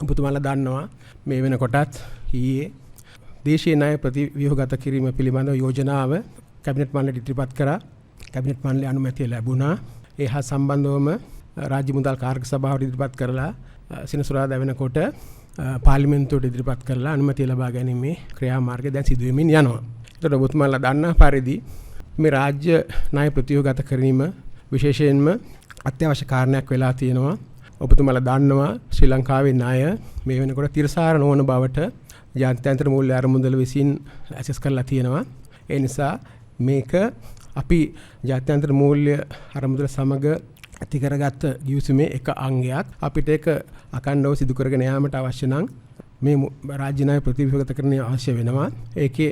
ඔබතුමාලා දන්නවා මේ වෙනකොටත් ඊයේ දේශීය ණය ප්‍රතිව්‍යුහගත කිරීම පිළිබඳව යෝජනාව කැබිනට් මණ්ඩලයට ඉදිරිපත් කරා. කැබිනට් මණ්ඩලයේ අනුමැතිය ලැබුණා. ඒ හා සම්බන්ධවම රාජ්‍ය මුදල් කාර්ක සභාවට ඉදිරිපත් කරලා සෙනසුරාදා වෙනකොට පාර්ලිමේන්තුවට ඉදිරිපත් කරලා අනුමැතිය ලබා ගැනීමේ ක්‍රියාමාර්ගය දැන් සිදු වෙමින් යනවා. ඒතකොට ඔබතුමාලා දන්නා පරිදි මේ රාජ්‍ය ණය ප්‍රතිව්‍යුහගත කිරීම විශේෂයෙන්ම අත්‍යවශ්‍ය කාරණයක් වෙලා තියෙනවා. ඔබතුමාලා දන්නවා ශ්‍රී ලංකාවේ ණය මේ වෙනකොට තිරසාර නොවන බවට ජාත්‍යන්තර මූල්‍ය අරමුදල විසින් ඇසස් කරලා තියෙනවා. ඒ නිසා මේක අපි ජාත්‍යන්තර මූල්‍ය අරමුදල සමග ඇති කරගත්ත ගිවිසුමේ එක අංගයක්. අපිට ඒක අකණ්ඩව සිදු කරගෙන යාමට අවශ්‍ය නම් මේ රාජ්‍ය ණය ප්‍රතිව්‍යුහගතකරණය අවශ්‍ය වෙනවා. ඒකේ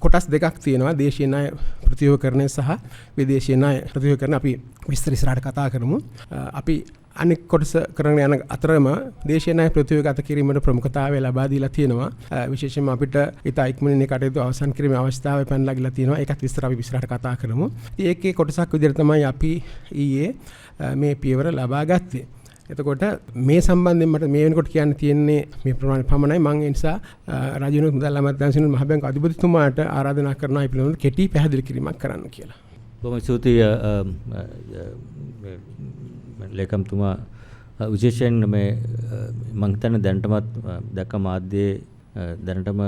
කොටස් දෙකක් තියෙනවා. දේශීය ණය ප්‍රතිව්‍යුහකරණය සහ විදේශීය ණය ප්‍රතිව්‍යුහකරණය. අපි විස්තර ඉස්සරහට කතා කරමු. අපි අනෙක් කොටස කරගෙන යන අතරම දේශීය ණය ප්‍රතිව්‍යුහගත කිරීමට ප්‍රමුඛතාවය ලබා දීලා තියෙනවා. විශේෂයෙන්ම අපිට ඉතා ඉක්මනින් මේ කටයුතු අවසන් කිරීමේ අවස්ථාව පැනලා ගිලා තියෙනවා. ඒකත් විස්තර අපි ඉස්සරහට කතා කරමු. ඒකේ කොටසක් විදිහට තමයි අපි ඊයේ මේ පියවර ලබා ගත්තේ. එතකොට මේ සම්බන්ධයෙන් මට මේ වෙනකොට කියන්න තියෙන්නේ මේ ප්‍රමාණය පමණයි. මම ඒ නිසා රාජ්‍ය මුදල් අමාත්‍යාංශයේ මහ බැංකු අධිපතිතුමාට ආරාධනා කරනවා මේ පිළිබඳව කෙටි පැහැදිලි කිරීමක් කරන්න කියලා. බොහොම ස්තුතියි ලේකම්තුමා. විශේෂයෙන් මේ මම හිතන්නේ දැනටමත් දැක්ක මාධ්‍යයේ දැනටම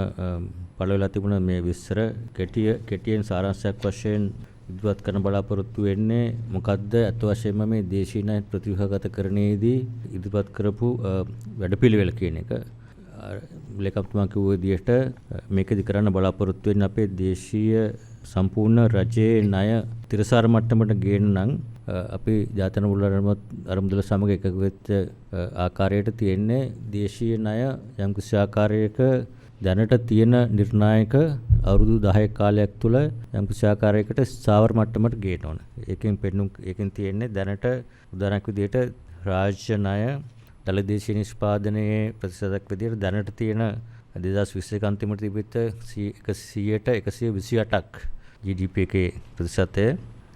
පළ වෙලා තිබුණ මේ විස්තර කෙටියෙන් සාරාංශයක් වශයෙන් ඉදිරිපත් කරන බලාපොරොත්තු වෙන්නේ මොකද්ද අත් වශයෙන්ම මේ දේශීය ණය ප්‍රතිව්‍යුහගතකරණයේදී ඉදිරිපත් කරපු වැඩපිළිවෙල කියන එක. ලේකම්තුමා කිව්ව විදිහට මේකෙදි කරන්න බලාපොරොත්තු වෙන්නේ අපේ දේශීය සම්පූර්ණ රජයේ ණය තිරසාර මට්ටමට ගේන්න නම් අපි ජාත්‍යන්තර මූල්‍ය අරමුදල සමග එකග වෙච්ච ආකාරයට තියෙන්නේ දේශීය ණය යම්කිසි ආකාරයක දැනට තියෙන නිර්ණායක අවුරුදු 10 කාලයක් තුළ යම්කිසි ආකාරයකට ස්ථාවර මට්ටමට ගේන්න ඕන. ඒකෙන් තියෙන්නේ දැනට උදාහරණයක් විදිහට රාජ්‍ය ණය දළදේශීය නිෂ්පාදනයේ ප්‍රතිශතයක් විදිහට දැනට තියෙන 2021 අන්තිමට තිබෙච්ච 128ක් GDP එකේ ප්‍රතිශතය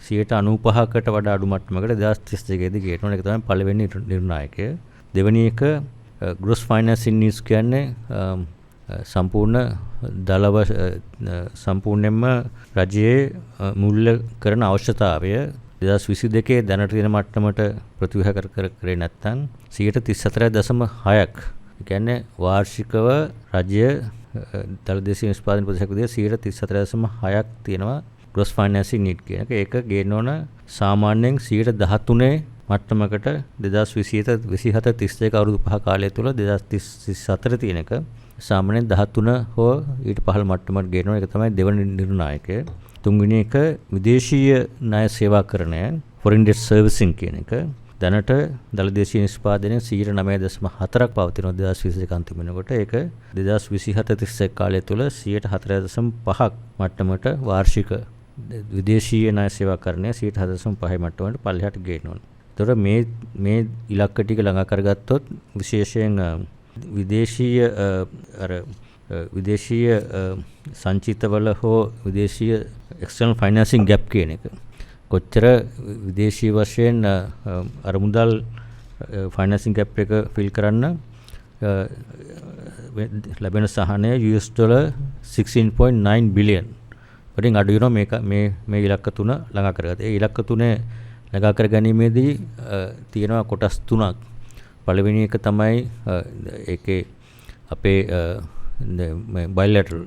95%කට වඩා අඩු මට්ටමකට 2032 දී ගේන්න ඕන. ඒක තමයි පළවෙනි නිර්ණායකය. දෙවෙනි එක gross financing needs කියන්නේ සම්පූර්ණ සම්පූර්ණයෙන්ම රජයේ මූල්‍ය කරන අවශ්‍යතාවය 2022 දැනට තියෙන මට්ටමට ප්‍රතිව්‍යුහගත කරේ නැත්නම් 34.6ක්. ඒ කියන්නේ වාර්ෂිකව රජය දළදේශීය නිෂ්පාදන ප්‍රතිශතයක් විදිහට 34.6ක් තියෙනවා gross financing need කියන එක. ඒක ගේන්න ඕන සාමාන්‍යයෙන් 13% මට්ටමකට 2027 අවුරුදු 5 කාලය තුළ 2034 තියෙන එක සාමාන්‍යයෙන් 13 හෝ ඊට පහළ මට්ටමකට ගේනවා. ඒක තමයි දෙවන නිර්ණායකය. තුන්වෙනි එක විදේශීය ණය සේවාකරණය foreign debt servicing කියන එක. දැනට දළදේශීය නිෂ්පාදනයේ 9.4ක් පවතිනවා 2022 අන්තිම වෙනකොට. ඒක 2027 කාලය තුළ 4.5ක් මට්ටමට වාර්ෂික විදේශීය ණය සේවාකරණය 4.5 මට්ටමට පල්ලෙහාට ගේන්න ඕන. ඒතකොට මේ ඉලක්ක ටික ළඟා කරගත්තොත් විශේෂයෙන් විදේශීය සංචිතවල හෝ විදේශීය external financing gap කියන එක කොච්චර විදේශීය වශයෙන් අරමුදල් financing gap එක fill කරන්න ලැබෙන සහනය $16.9 billion වලින් අඩු වෙනවා. මේ ඉලක්ක තුන ළඟා කරගත්තා. ඒ ඉලක්ක තුනේ ළඟා කර ගැනීමේදී තියෙනවා කොටස් තුනක්. පළවෙනි එක තමයි ඒකේ අපේ bilateral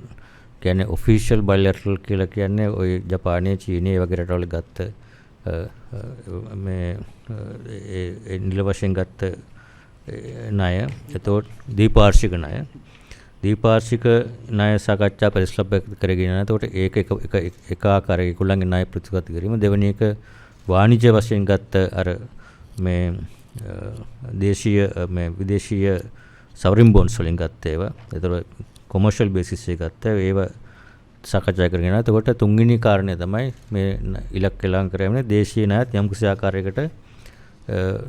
කියන්නේ official bilateral කියලා කියන්නේ ඔය ජපානයේ චීනයේ වගේ රටවල ගත්ත මේ නිල වශයෙන් ගත්ත ණය. එතකොට දීපාර්ශ්වික ණය සාකච්ඡා පරිශ්‍රප්ප කරගෙන යනවා. එතකොට ඒක එක ආකාරයක ඒගොල්ලන්ගේ ණය ප්‍රතිගත කිරීම. දෙවෙනි එක වාණිජ්‍ය වශයෙන් ගත්ත අර මේ විදේශීය sovereign bonds වලින් ගත්ත ඒවා. ඒතකොට commercial basis එක ගත්ත ඒවා සාකච්ඡා කරගෙන යනවා. එතකොට තුන්වෙනි කාරණය තමයි මේ ඉලක්ක ළඟ කරගෙන දේශීය ණයත් යම් කිසි ආකාරයකට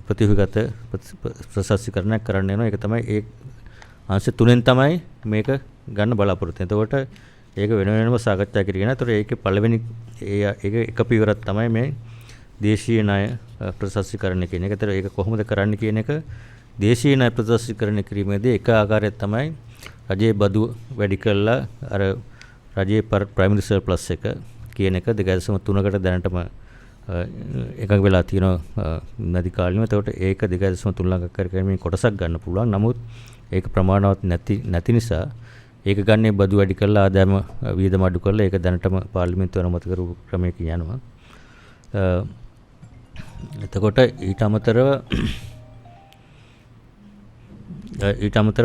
ප්‍රතිව්‍යුහගත ප්‍රසස්තිකරණයක් කරන්න යනවා. ඒක තමයි ඒ අංශ තුනෙන් තමයි මේක ගන්න බලාපොරොත්තු වෙන්නේ. එතකොට ඒක වෙනම සාකච්ඡා කරගෙන යනවා. එතකොට ඒකේ පළවෙනි ඒක එක පියවරක් තමයි මේ දේශීය ණය ප්‍රසස්තිකරණය කියන එක. ඒතර ඒක කොහොමද කරන්න කියන එක දේශීය ණය ප්‍රතිසංස්කරණය කිරීමේදී එක ආකාරයක් තමයි රජයේ බදු වැඩි කළා අර රජයේ ප්‍රයිමරි සර්ප්ලස් එක කියන එක 2.3කට දැනටම එකඟ වෙලා තියෙනවා නදි කාලිනව. එතකොට ඒක 2.3 ලක්ෂ කරකැවීමේ කොටසක් ගන්න පුළුවන්. නමුත් ඒක ප්‍රමාණවත් නැති නිසා ඒක ගන්නේ බදු වැඩි කරලා ආදායම වියදම අඩු කරලා ඒක දැනටම පාර්ලිමේන්තුව අනුමත කරපු ක්‍රමයකින් යනවා. එතකොට ඊට අමතරව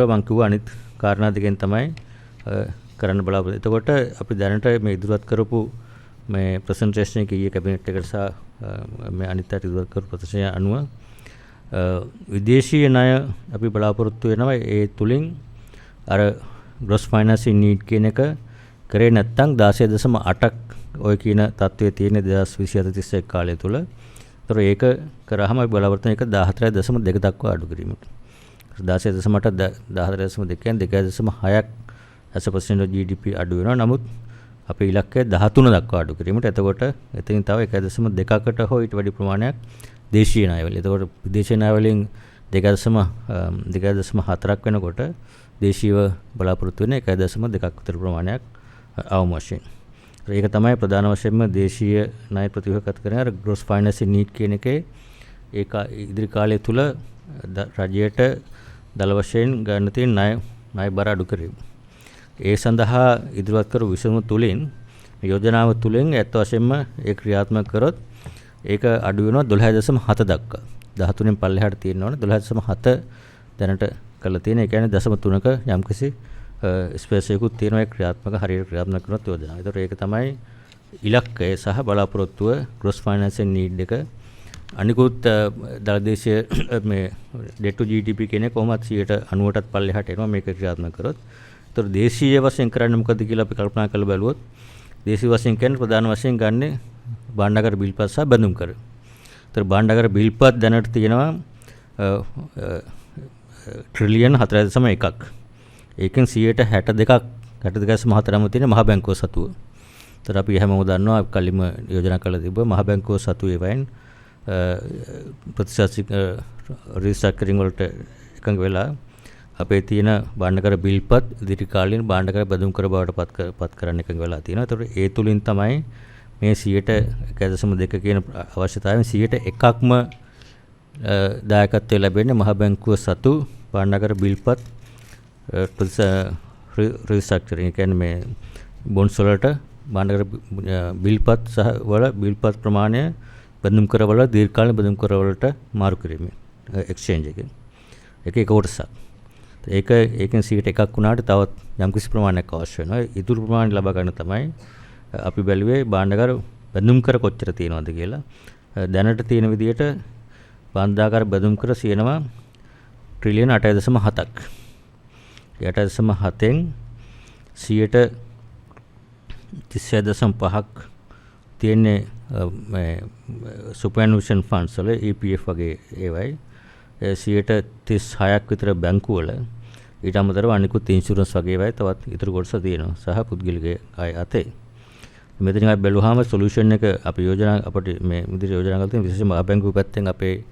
මම කිව්වා අනිත් කාරණා දෙකෙන් තමයි කරන්න බලාපොරොත්තු. එතකොට අපි දැනට මේ ඉදිරිපත් කරපු මේ ප්‍රසන්ටේෂන් එක ඊයේ කැබිනට් එකට සහ මේ අනිත් අයට ඉදිරිපත් කරපු ප්‍රතිශය අනුව විදේශීය ණය අපි බලාපොරොත්තු වෙනවා ඒ තුලින් අර gross financing need කියන එක කරේ නැත්නම් 16.8ක් ඔය කියන තත්ත්වයේ තියෙන 2027 කාලය තුල. ඒතර ඒක කරාම අපි බලාපොරොත්තු වෙන එක 14.2 දක්වා අඩු කිරීමට. 16.8 14.2 කියන්නේ 2.6ක් as a percent of GDP අඩු වෙනවා. නමුත් අපේ ඉලක්කය 13 දක්වා අඩු කිරීමට. එතකොට එතනින් තව 1.2කට හෝ ඊට වැඩි ප්‍රමාණයක් දේශීය ණය වලින්. එතකොට විදේශීය ණය වලින් 2.4ක් වෙනකොට දේශීයව බලාපොරොත්තු වෙන 1.2ක් විතර ප්‍රමාණයක් අවම වශයෙන්. ඒක තමයි ප්‍රධාන වශයෙන්ම දේශීය ණය ප්‍රතිව්‍යුහගත කරන අර gross financing need කියන එකේ ඒක ඉදිරි කාලය තුල රජයට දල වශයෙන් ගන්න තියෙන ණය බර අඩු කිරීම. ඒ සඳහා ඉදිරිපත් කරු විසඳුම තුලින් යෝජනාව තුලින් ඇත්ත වශයෙන්ම ඒ ක්‍රියාත්මක කරොත් ඒක අඩු වෙනවා 12.7 දක්වා. 13න් පල්ලෙහාට තියෙනවනේ 12.7 දැනට කරලා තියෙන. ඒ කියන්නේ 0.3ක යම්කිසි ස්පේස් එකකුත් තියෙනවා ඒ ක්‍රියාත්මක හරියට ක්‍රියාත්මක කරනත් යෝජනාව. ඒතර ඒක තමයි ඉලක්කය සහ බලාපොරොත්තුව gross financing need එක. අනිකුත් දලදේශීය මේ debt to GDP කියන්නේ කොහොමද 90%ටත් පල්ලෙහාට එනවා මේක ක්‍රියාත්මක කරොත්. ඒතර දේශීය වශයෙන් කරන්නේ මොකද කියලා අපි කල්පනා කරලා බලුවොත් දේශීය වශයෙන් කියන්නේ ප්‍රධාන වශයෙන් ගන්නේ භාණ්ඩාගාර බිල්පත් සහ බැඳුම් කර. ඒතර භාණ්ඩාගාර බිල්පත් දැනට තියෙනවා ට්‍රිලියන් 4.1ක්. ඒකෙන් 62.4ම තියෙන මහ බැංකුව සතුව. ඒතර අපි හැමෝම දන්නවා කලින්ම යෝජනා කරලා තිබ්බ මහ බැංකුව සතුව ඒවයින් ප්‍රතිශතක රීස්ට්‍රක්චරින් වලට එකඟ වෙලා අපේ තියෙන භාණ්ඩාගාර බිල්පත් ඉදිරි කාලීන භාණ්ඩාගාර බැඳුම් කර බවට පත් කරන්න එකඟ වෙලා තියෙනවා. ඒතර ඒ තුලින් තමයි මේ 1.2 කියන අවශ්‍යතාවයෙන් 101ක්ම දායකත්වය ලැබෙන්නේ මහ බැංකුව සතු භාණ්ඩාගාර බිල්පත් රීස්ට්‍රක්චරින්. ඒ කියන්නේ මේ බොන්ඩ්ස් වලට භාණ්ඩාගාර බිල්පත් සහ වල බිල්පත් ප්‍රමාණය බැඳුම් කරවල දීර්ඝකාලීන බැඳුම් කරවලට මාරු කිරීමෙන් එක්ස්චේන්ජ් එකෙන්. ඒක කොටසක්. ඒකෙන් 101ක් වුණාට තවත් යම්කිසි ප්‍රමාණයක් අවශ්‍ය වෙනවා. ඉතුරු ප්‍රමාණය ලබා ගන්න තමයි අපි බැලුවේ භාණ්ඩාගාර බැඳුම් කර කොච්චර තියෙනවද කියලා. දැනට තියෙන විදිහට භාණ්ඩාගාර බැඳුම් කර තියෙනවා ට්‍රිලියන් 8.7ක්. 8.7න් 36.5ක් තියෙන්නේ මේ සුපර්ඇනුෂන් ෆන්ඩ්ස් වල EPF වගේ ඒවයි. 36ක් විතර බැංකු වල ඊට අමතරව අනිකුත් ඉන්ෂුරන්ස් වගේ ඒවයි තවත් ඉතුරු කොටස තියෙනවා සහ පුද්ගලික අය අතේ. මෙතනින් අපි බැලුවාම සොලියුෂන් එක අපි යෝජනා අපිට මේ විදිහට යෝජනා කරලා තියෙන විශේෂයෙන්ම බැංකුව පැත්තෙන් අපේ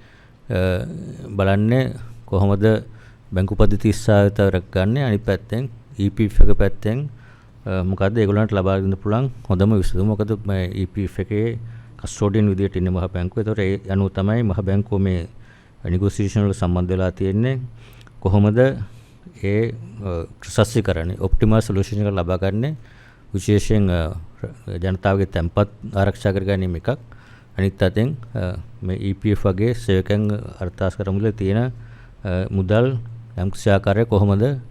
බලන්නේ කොහොමද බැංකු පද්ධති ඉස්සාවිතරක් ගන්න. අනිත් පැත්තෙන් EPF එක පැත්තෙන් මොකද්ද ඒගොල්ලන්ට ලබා දෙන්න පුළුවන් හොඳම විසඳුම. මොකද මේ EPF එකේ කස්ටෝඩියන් විදියට ඉන්නේ මහ බැංකුව. ඒතකොට ඒ අනුව තමයි මහ බැංකුව මේ නෙගෝසියේෂන් වල සම්බන්ධ වෙලා තියෙන්නේ. කොහොමද ඒ ප්‍රසස්සිකරණේ ඔප්ටිමල් සොලියුෂන් එක ලබා ගන්න විශේෂයෙන් ජනතාවගේ තැන්පත් ආරක්ෂා කර ගැනීම එකක්. අනිත් අතෙන් මේ EPF වගේ සේවකයන් අර්ථාස්කර මුල තියෙන මුදල් යම්කිසි ආකාරයක කොහොමද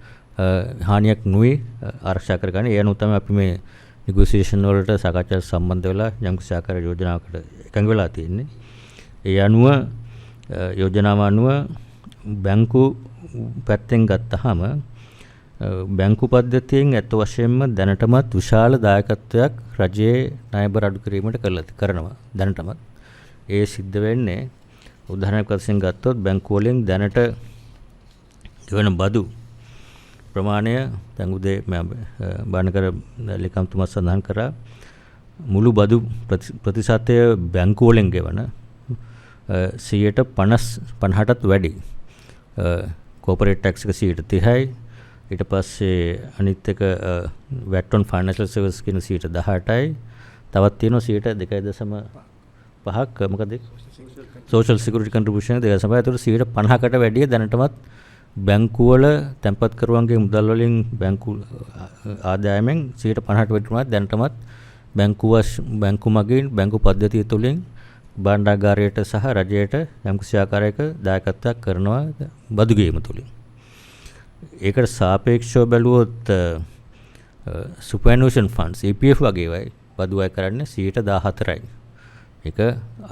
හානියක් නොවි ආරක්ෂා කරගන්නේ. ඒ අනුව තමයි අපි මේ නෙගෝසියේෂන් වලට සාකච්ඡාවට සම්බන්ධ වෙලා යම්කිසි ආකාරයක යෝජනාවකට එකඟ වෙලා තියෙන්නේ. ඒ අනුව යෝජනාව අනුව බැංකු පැත්තෙන් ගත්තාම බැංකු පද්ධතියෙන් ඇත්ත වශයෙන්ම දැනටමත් විශාල දායකත්වයක් රජයේ ණය බර අඩු කිරීමට කරනවා. දැනටමත් ඒ සිද්ධ වෙන්නේ උදාහරණයක් වශයෙන් ගත්තොත් බැංකු වලින් දැනට ගෙවන බදු ප්‍රමාණය දැන් උදේ බාණ්ඩාගාර ලේකම්තුමා සඳහන් කරා මුළු බදු ප්‍රතිශතය බැංකු වලින් ගෙවන 50%ටත් වැඩි කෝපරේට් ටැක්ස් එක 30%යි. ඊට පස්සේ අනිත් එක VAT on financial services කියන 18%යි. තවත් තියෙනවා 2.5ක් මොකද social security contribution 2.5. ඒතකොට 50කට වැඩිය දැනටමත් බැංකු වල තැන්පත් කරුවන්ගේ මුදල් වලින් බැංකු ආදායමෙන් 50ට වැඩිම දැනටමත් බැංකු මගින් බැංකු පද්ධතිය තුළින් භාණ්ඩාගාරයට සහ රජයට යම්කිසි ආකාරයක දායකත්වයක් කරනවා බදු ගේම තුළින්. ඒකට සාපේක්ෂව බැලුවොත් superannuation funds EPF වගේ වයි බදු අය කරන්නේ 14%යි. ඒක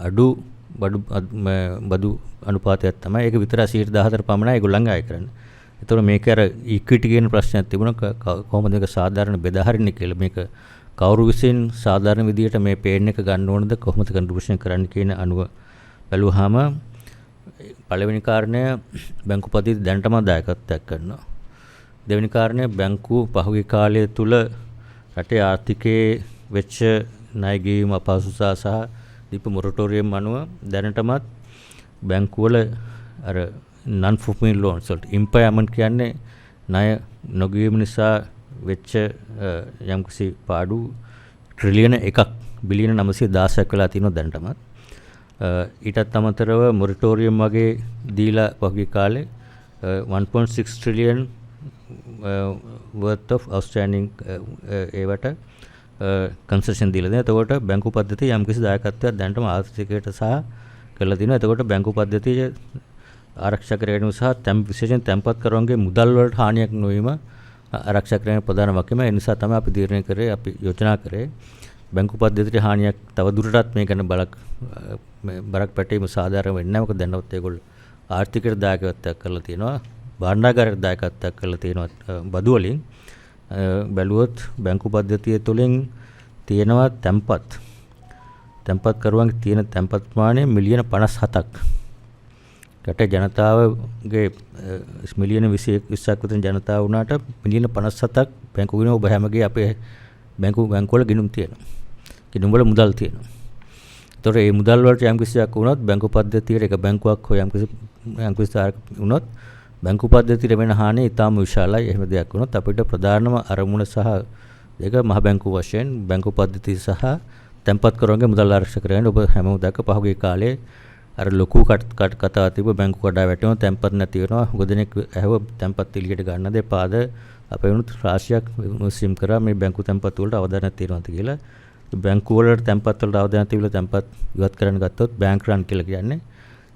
අඩු බදු අනුපාතයක් තමයි. ඒක විතර 14% පමණයි ඒගොල්ලන්ගේ අය කරන්නේ. ඒතකොට මේක අර ඉක්විටි කියන ප්‍රශ්නයක් තිබුණා කොහොමද මේක සාධාරණ බෙදා හරින්නේ කියලා. මේක කවුරු විසින් සාධාරණ විදියට මේ පේන් එක ගන්න ඕනද කොහොමද කන්ට්‍රිබියුෂන් කරන්න කියන අනුව බැලුවාම පළවෙනි කාරණය බැංකු පද්ධතිය දැනටම දායකත්වයක් කරනවා. දෙවෙනි කාරණය බැංකු පහුගිය කාලය තුල රටේ ආර්ථිකයේ වෙච්ච ණය ගෙවීම අපහසුතා සහ දීප මොරටෝරියම් අනුව දැනටමත් බැංකු වල අර non performing loans වලට impairment කියන්නේ ණය නොගෙවීම නිසා වෙච්ච යම්කිසි පාඩු ට්‍රිලියන 1ක් බිලියන 916ක් වෙලා තියෙනවා දැනටමත්. ඊටත් අමතරව මොරටෝරියම් වගේ දීලා පහුගිය කාලේ 1.6 trillion worth of outstanding ඒවට කන්සෙෂන් දීලා දෙනවා. එතකොට බැංකු පද්ධතිය යම්කිසි දායකත්වයක් දැනටම ආර්ථිකයට සහ කරලා තිනවා. එතකොට බැංකු පද්ධතිය ආරක්ෂා කර ගැනීම සහ විශේෂයෙන් තැන්පත් කරවන්ගේ මුදල් වලට හානියක් නොවීම ආරක්ෂා කිරීමේ ප්‍රධාන වගකීම. ඒ නිසා තමයි අපි තීරණය කරේ අපි යෝජනා කරේ බැංකු පද්ධතියට හානියක් තව දුරටත් මේ ගැන බරක් පැටීම සාධාරණ වෙන්නේ නැහැ. මොකද දැනවත් ඒගොල්ලෝ ආර්ථිකයට දායකත්වයක් කරලා තියෙනවා. භාණ්ඩාගාරයට දායකත්වයක් කරලා තියෙනවා බදු වලින්. බැලුවොත් බැංකු පද්ධතිය තුළින් තියෙනවා තැන්පත් කරුවන්ගේ තියෙන තැන්පත් ප්‍රමාණය මිලියන 57ක්. රටේ ජනතාවගේ මිලියන 20ක් විතර ජනතාව වුණාට මිලියන 57ක් බැංකු ගිණුම ඔබ හැමගේ අපේ බැංකු වල ගිණුම් තියෙනවා. ගිණුම් වල මුදල් තියෙනවා. ඒතකොට මේ මුදල් වලට යම් කිසියක් වුණොත් බැංකු පද්ධතියට එක බැංකුවක් හෝ යම් කිසි වුණොත් බැංකු පද්ධතියට වෙන හානිය ඉතාම විශාලයි. එහෙම දෙයක් වුණොත් අපිට ප්‍රධානම අරමුණ සහ ඒක මහ බැංකු වශයෙන් බැංකු පද්ධතිය සහ තැන්පත් කරවන්ගේ මුදල් ආරක්ෂා කරගන්න ඔබ හැමෝම දැක්ක පහුගිය කාලේ අර ලොකු කතාව තිබ්බ බැංකු කඩා වැටෙනවා තැන්පත් නැති වෙනවා. හුඟ ඇහුව තැන්පත් එළියට ගන්නද එපාද අපේ වුණත් රාශියක් මුස්ලිම් කරා මේ බැංකු තැන්පත් වලට අවධානයක් තියෙනවාද කියලා. බැංකු වලට තැන්පත් වලට අවධානයක් තිබිලා තැන්පත් ඉවත් කරන්න ගත්තොත් බැංක් රන් කියලා කියන්නේ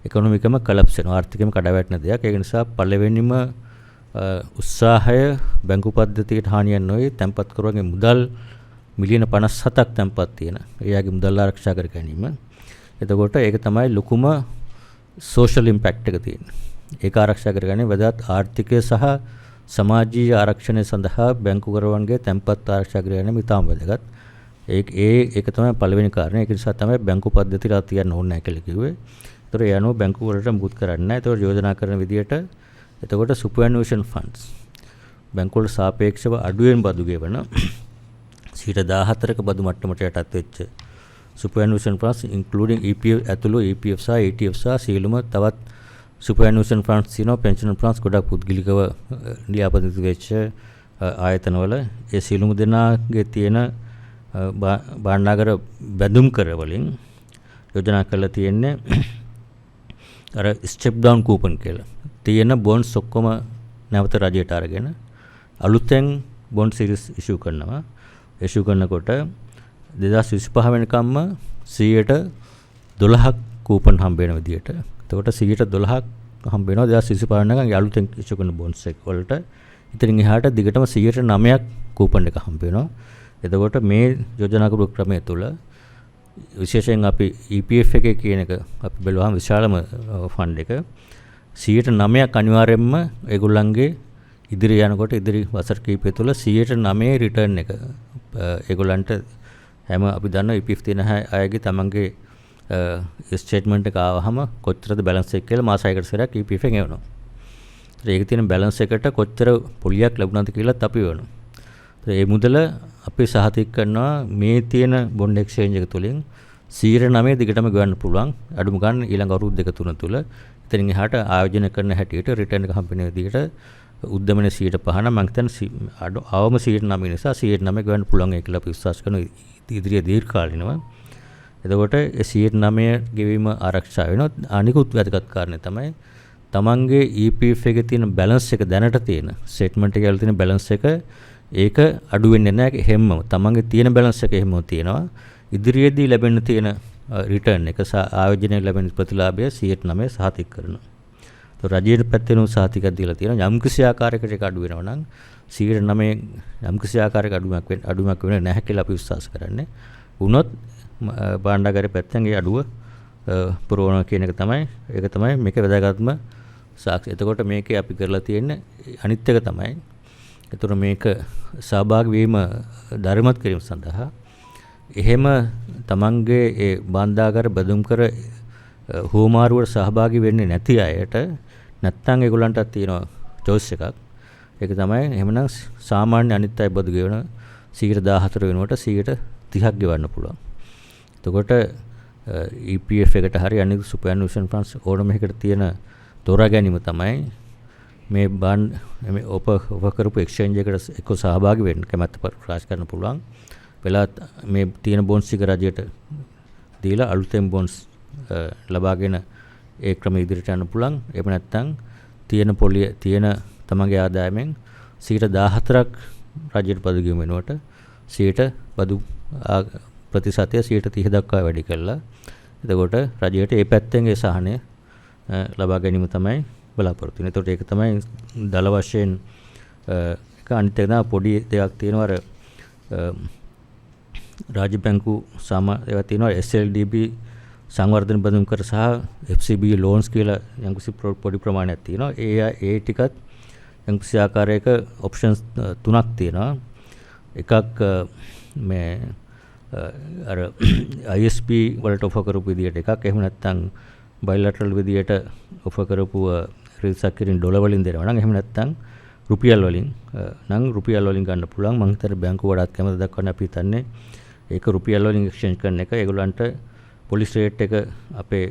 ඉකොනොමිකම කොලැප්ස් වෙනවා. ආර්ථිකෙම කඩා වැටෙන දෙයක්. ඒක නිසා පළවෙනිම උත්සාහය බැංකු පද්ධතියට හානියක් නොවේ තැන්පත් කරවගේ මුදල් මිලියන 57ක් තැන්පත් තියෙන. එයාගේ මුදල් ආරක්ෂා කර ගැනීම. එතකොට ඒක තමයි ලොකුම සෝෂල් ඉම්පැක්ට් එක තියෙන්නේ. ඒක ආරක්ෂා කරගන්නේ වැදගත් ආර්ථිකය සහ සමාජීය ආරක්ෂණය සඳහා බැංකු කරවන්ගේ තැන්පත් ආරක්ෂා කර ගැනීම ඉතාම වැදගත්. ඒක තමයි පළවෙනි කාරණය. ඒක නිසා තමයි බැංකු පද්ධතිය තියන්න ඕනේ නැහැ කියලා කිව්වේ. ඒතර ඒ අනුව බැංකු වලට මුකුත් කරන්නේ නැහැ. ඒතකොට යෝජනා කරන විදිහට එතකොට superannuation funds බැංකු වල සාපේක්ෂව අඩුවෙන් බදු ගෙවන 14%ක බදු මට්ටමට යටත් වෙච්ච superannuation funds including EPF ඇතුළු EPF සහ ETF සහ සියලුම තවත් superannuation funds තියෙනවා. pension funds ගොඩක් පුද්ගලිකව ලියාපදිංචි වෙච්ච ආයතනවල ඒ සියලුම දෙනාගේ තියෙන භාණ්ඩාගාර බැඳුම් කර වලින් යෝජනා කරලා තියෙන්නේ අර ස්ටෙප් ඩවුන් කූපන් කියලා. තියෙන බොන්ඩ්ස් ඔක්කොම නැවත රජයට අරගෙන අලුතෙන් බොන්ඩ් සීරීස් ඉෂුව කරනවා. ඉෂුව කරනකොට 2025 වෙනකම්ම 12ක් කූපන් හම්බ වෙන විදියට. එතකොට 12ක් හම්බ වෙනවා 2025 වෙනකම් අලුතෙන් ඉෂුව කරන බොන්ඩ්ස් එක වලට. ඉතින් එහාට දිගටම 9ක් කූපන් එක හම්බ වෙනවා. එතකොට මේ යෝජනා කරපු ක්‍රමය තුළ විශේෂයෙන් අපි EPF එකේ කියන එක අපි බැලුවාම විශාලම ෆන්ඩ් එක 9ක් අනිවාර්යයෙන්ම ඒගොල්ලන්ගේ ඉදිරි යනකොට ඉදිරි වසර කිහිපය තුළ 9 රිටර්න් එක ඒගොල්ලන්ට හැම අපි දන්නවා EPF තියෙන අයගේ තමන්ගේ ස්ටේට්මන්ට් එක ආවහම කොච්චරද බැලන්ස් එක කියලා මාස 6කට සැරයක් EPF එකෙන් එවනවා. ඒක තියෙන බැලන්ස් එකට කොච්චර පොලියක් ලැබුණාද කියලාත් අපි වෙනවා. ඒ මුදල අපි සහතික කරනවා මේ තියෙන බොන්ඩ් එක්ස්චේන්ජ් එක තුලින් 9% දිගටම ගෙවන්න පුළුවන්. අඩුම ගන්න ඊළඟ අවුරුදු 2-3 තුල. එතනින් එහාට ආයෝජනය කරන හැටියට රිටර්න් කම්පැනි විදිහට උද්දමන 5% නම් මම හිතන්නේ අවම 9% නිසා 9% ගවන්න පුළුවන් ඒ කියලා අපි විශ්වාස කරන ඉදිරිය දීර්ඝකාලීනව. එතකොට ඒ 9% ගෙවීම ආරක්ෂා වෙනවා. අනිකුත් වැදගත් කාරණේ තමයි තමන්ගේ EPF එකේ තියෙන බැලන්ස් එක දැනට තියෙන ස්ටේට්මන්ට් එකේ තියෙන බැලන්ස් එක ඒක අඩු වෙන්නේ නැහැ. හැමම තමන්ගේ තියෙන බැලන්ස් එක එහෙමම තියෙනවා. ඉදිරියේදී ලැබෙන්න තියෙන රිටර්න් එක ආයෝජනයේ ලැබෙන ප්‍රතිලාභය 9% සහතික කරනවා. તો රජයේ පැත්තෙන් සහතිකයක් දීලා තියෙනවා. යම් කිසි ආකාරයකට ඒක අඩු වෙනවා නම් 9% යම් කිසි ආකාරයක අඩුවක් වෙන්නේ නැහැ කියලා අපි විශ්වාස කරන්නේ. වුණොත් භාණ්ඩාගාරයේ පැත්තෙන් ඒ අඩුව පුරවන කියන එක තමයි මේක වැදගත්ම සාක්ෂි. එතකොට මේකේ අපි කරලා තියෙන්නේ අනිත් එක තමයි. එතකොට මේක සහභාගී වීම ධර්මවත් කිරීම සඳහා එහෙම තමන්ගේ ඒ භාණ්ඩාගාර බඳුම් කර හෝමාරුවට සහභාගී වෙන්නේ නැති අයට නැත්තම් ඒගොල්ලන්ටත් තියෙන choice එකක්. ඒක තමයි එහෙමනම් සාමාන්‍ය අනිත් අය බදු ගෙවන 14% වෙනුවට 30% ගෙවන්න පුළුවන්. එතකොට EPF එකට හරි අනිත් සුපර්ඇනියුෂන් ෆන්ඩ්ස් ඕනම එකකට තියෙන තෝරා ගැනීම තමයි මේ මේ ඔෆර් කරපු එක්ස්චේන්ජ් එකට එක්ක සහභාගී වෙන්න කැමැත්ත ප්‍රකාශ කරන්න පුළුවන්. වෙලාවත් මේ තියෙන බොන්ඩ්ස් ටික රජයට දීලා අලුතෙන් බොන්ඩ්ස් ලබාගෙන ඒ ක්‍රම ඉදිරියට යන්න පුළුවන්. එහෙම නැත්නම් තියෙන තමන්ගේ ආදායමෙන් 14%ක් රජයට බදු ගෙවීම වෙනුවට 100% බදු ප්‍රතිශතය 30% දක්වා වැඩි කළා. එතකොට රජයට ඒ පැත්තෙන් ඒ සහනය ලබා ගැනීම තමයි බලාපොරොත්තු වෙන්නේ. එතකොට ඒක තමයි දල වශයෙන් එක අනිත් එක පොඩි දෙයක් තියෙනවා. අර රාජ්‍ය බැංකු ඒවා තියෙනවා SLDB සංවර්ධන බඳුන් කර සහ FCB loans කියලා යම්කිසි පොඩි ප්‍රමාණයක් තියෙනවා. ඒ ටිකත් යම්කිසි ආකාරයක options 3ක් තියෙනවා. එකක් මේ අර ISP වලට ඔෆර් කරපු විදියට එකක්. එහෙම නැත්නම් bilateral විදියට ඔෆර් කරපු රිසර්ච් කිරීම ඩොලර් වලින් දෙනවා නම් එහෙම නැත්නම් රුපියල් වලින් ගන්න පුළුවන්. මම හිතන්නේ බැංකුව වඩාත් කැමති දක්වන්න අපි හිතන්නේ ඒක රුපියල් වලින් එක්ස්චේන්ජ් කරන එක. ඒගොල්ලන්ට පොලිස් රේට් එක අපේ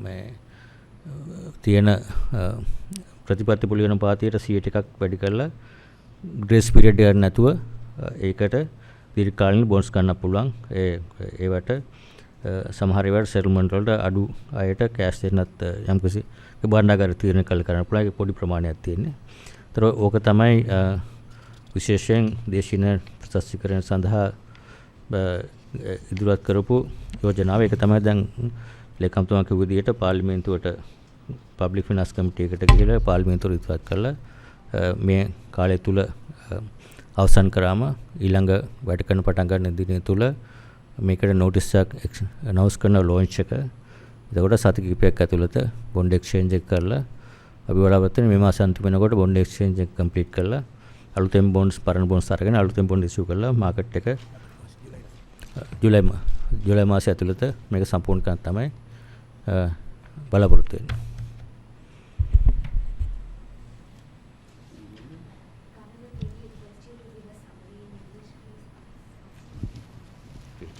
මේ තියෙන ප්‍රතිපත්ති පුලියන පාතියට 100 එකක් වැඩි කරලා ග්‍රේස් පීරියඩ් එකක් නැතුව ඒකට දීර්ඝකාලීන බොන්ඩ්ස් ගන්න පුළුවන්. ඒවට සමහර ඒවාට සෙටල්මන්ට් වලට අඩු අයට කෑෂ් දෙන්නත් යම්කිසි භාණ්ඩාගාර තීරණ කළ කරන්න පුළුවන්. ඒක පොඩි ප්‍රමාණයක් තියෙන්නේ. ඒතර ඕක තමයි විශේෂයෙන් දේශීය ප්‍රතිශතීකරණ සඳහා ඉදිරිපත් කරපු යෝජනාව. ඒක තමයි දැන් ලේකම්තුමා කිව්ව විදිහට පාර්ලිමේන්තුවට පබ්ලික් ෆිනාන්ස් කමිටු එකට ගිහලා පාර්ලිමේන්තුවට ඉදිරිපත් කළා. මේ කාලය තුල අවසන් කරාම ඊළඟ වැඩ කරන පටන් ගන්න දින තුල මේකට නොටිස් එකක් අනවුන්ස් කරන ලොන්ච් එක. එතකොට සති කිහිපයක් ඇතුළත බොන්ඩ් එක්ස්චේන්ජ් එක කරලා අපි බලාපොරොත්තු වෙන මේ මාස අන්තිම වෙනකොට බොන්ඩ් එක්ස්චේන්ජ් එක කම්ප්ලීට් කරලා අලුතෙන් බොන්ඩ්ස් පරණ බොන්ඩ්ස් අරගෙන අලුතෙන් බොන්ඩ් ඉෂුව කරලා මාකට් එක ජූලයි මාසය ඇතුළත මේක සම්පූර්ණ කරන්න තමයි බලාපොරොත්තු වෙන්නේ.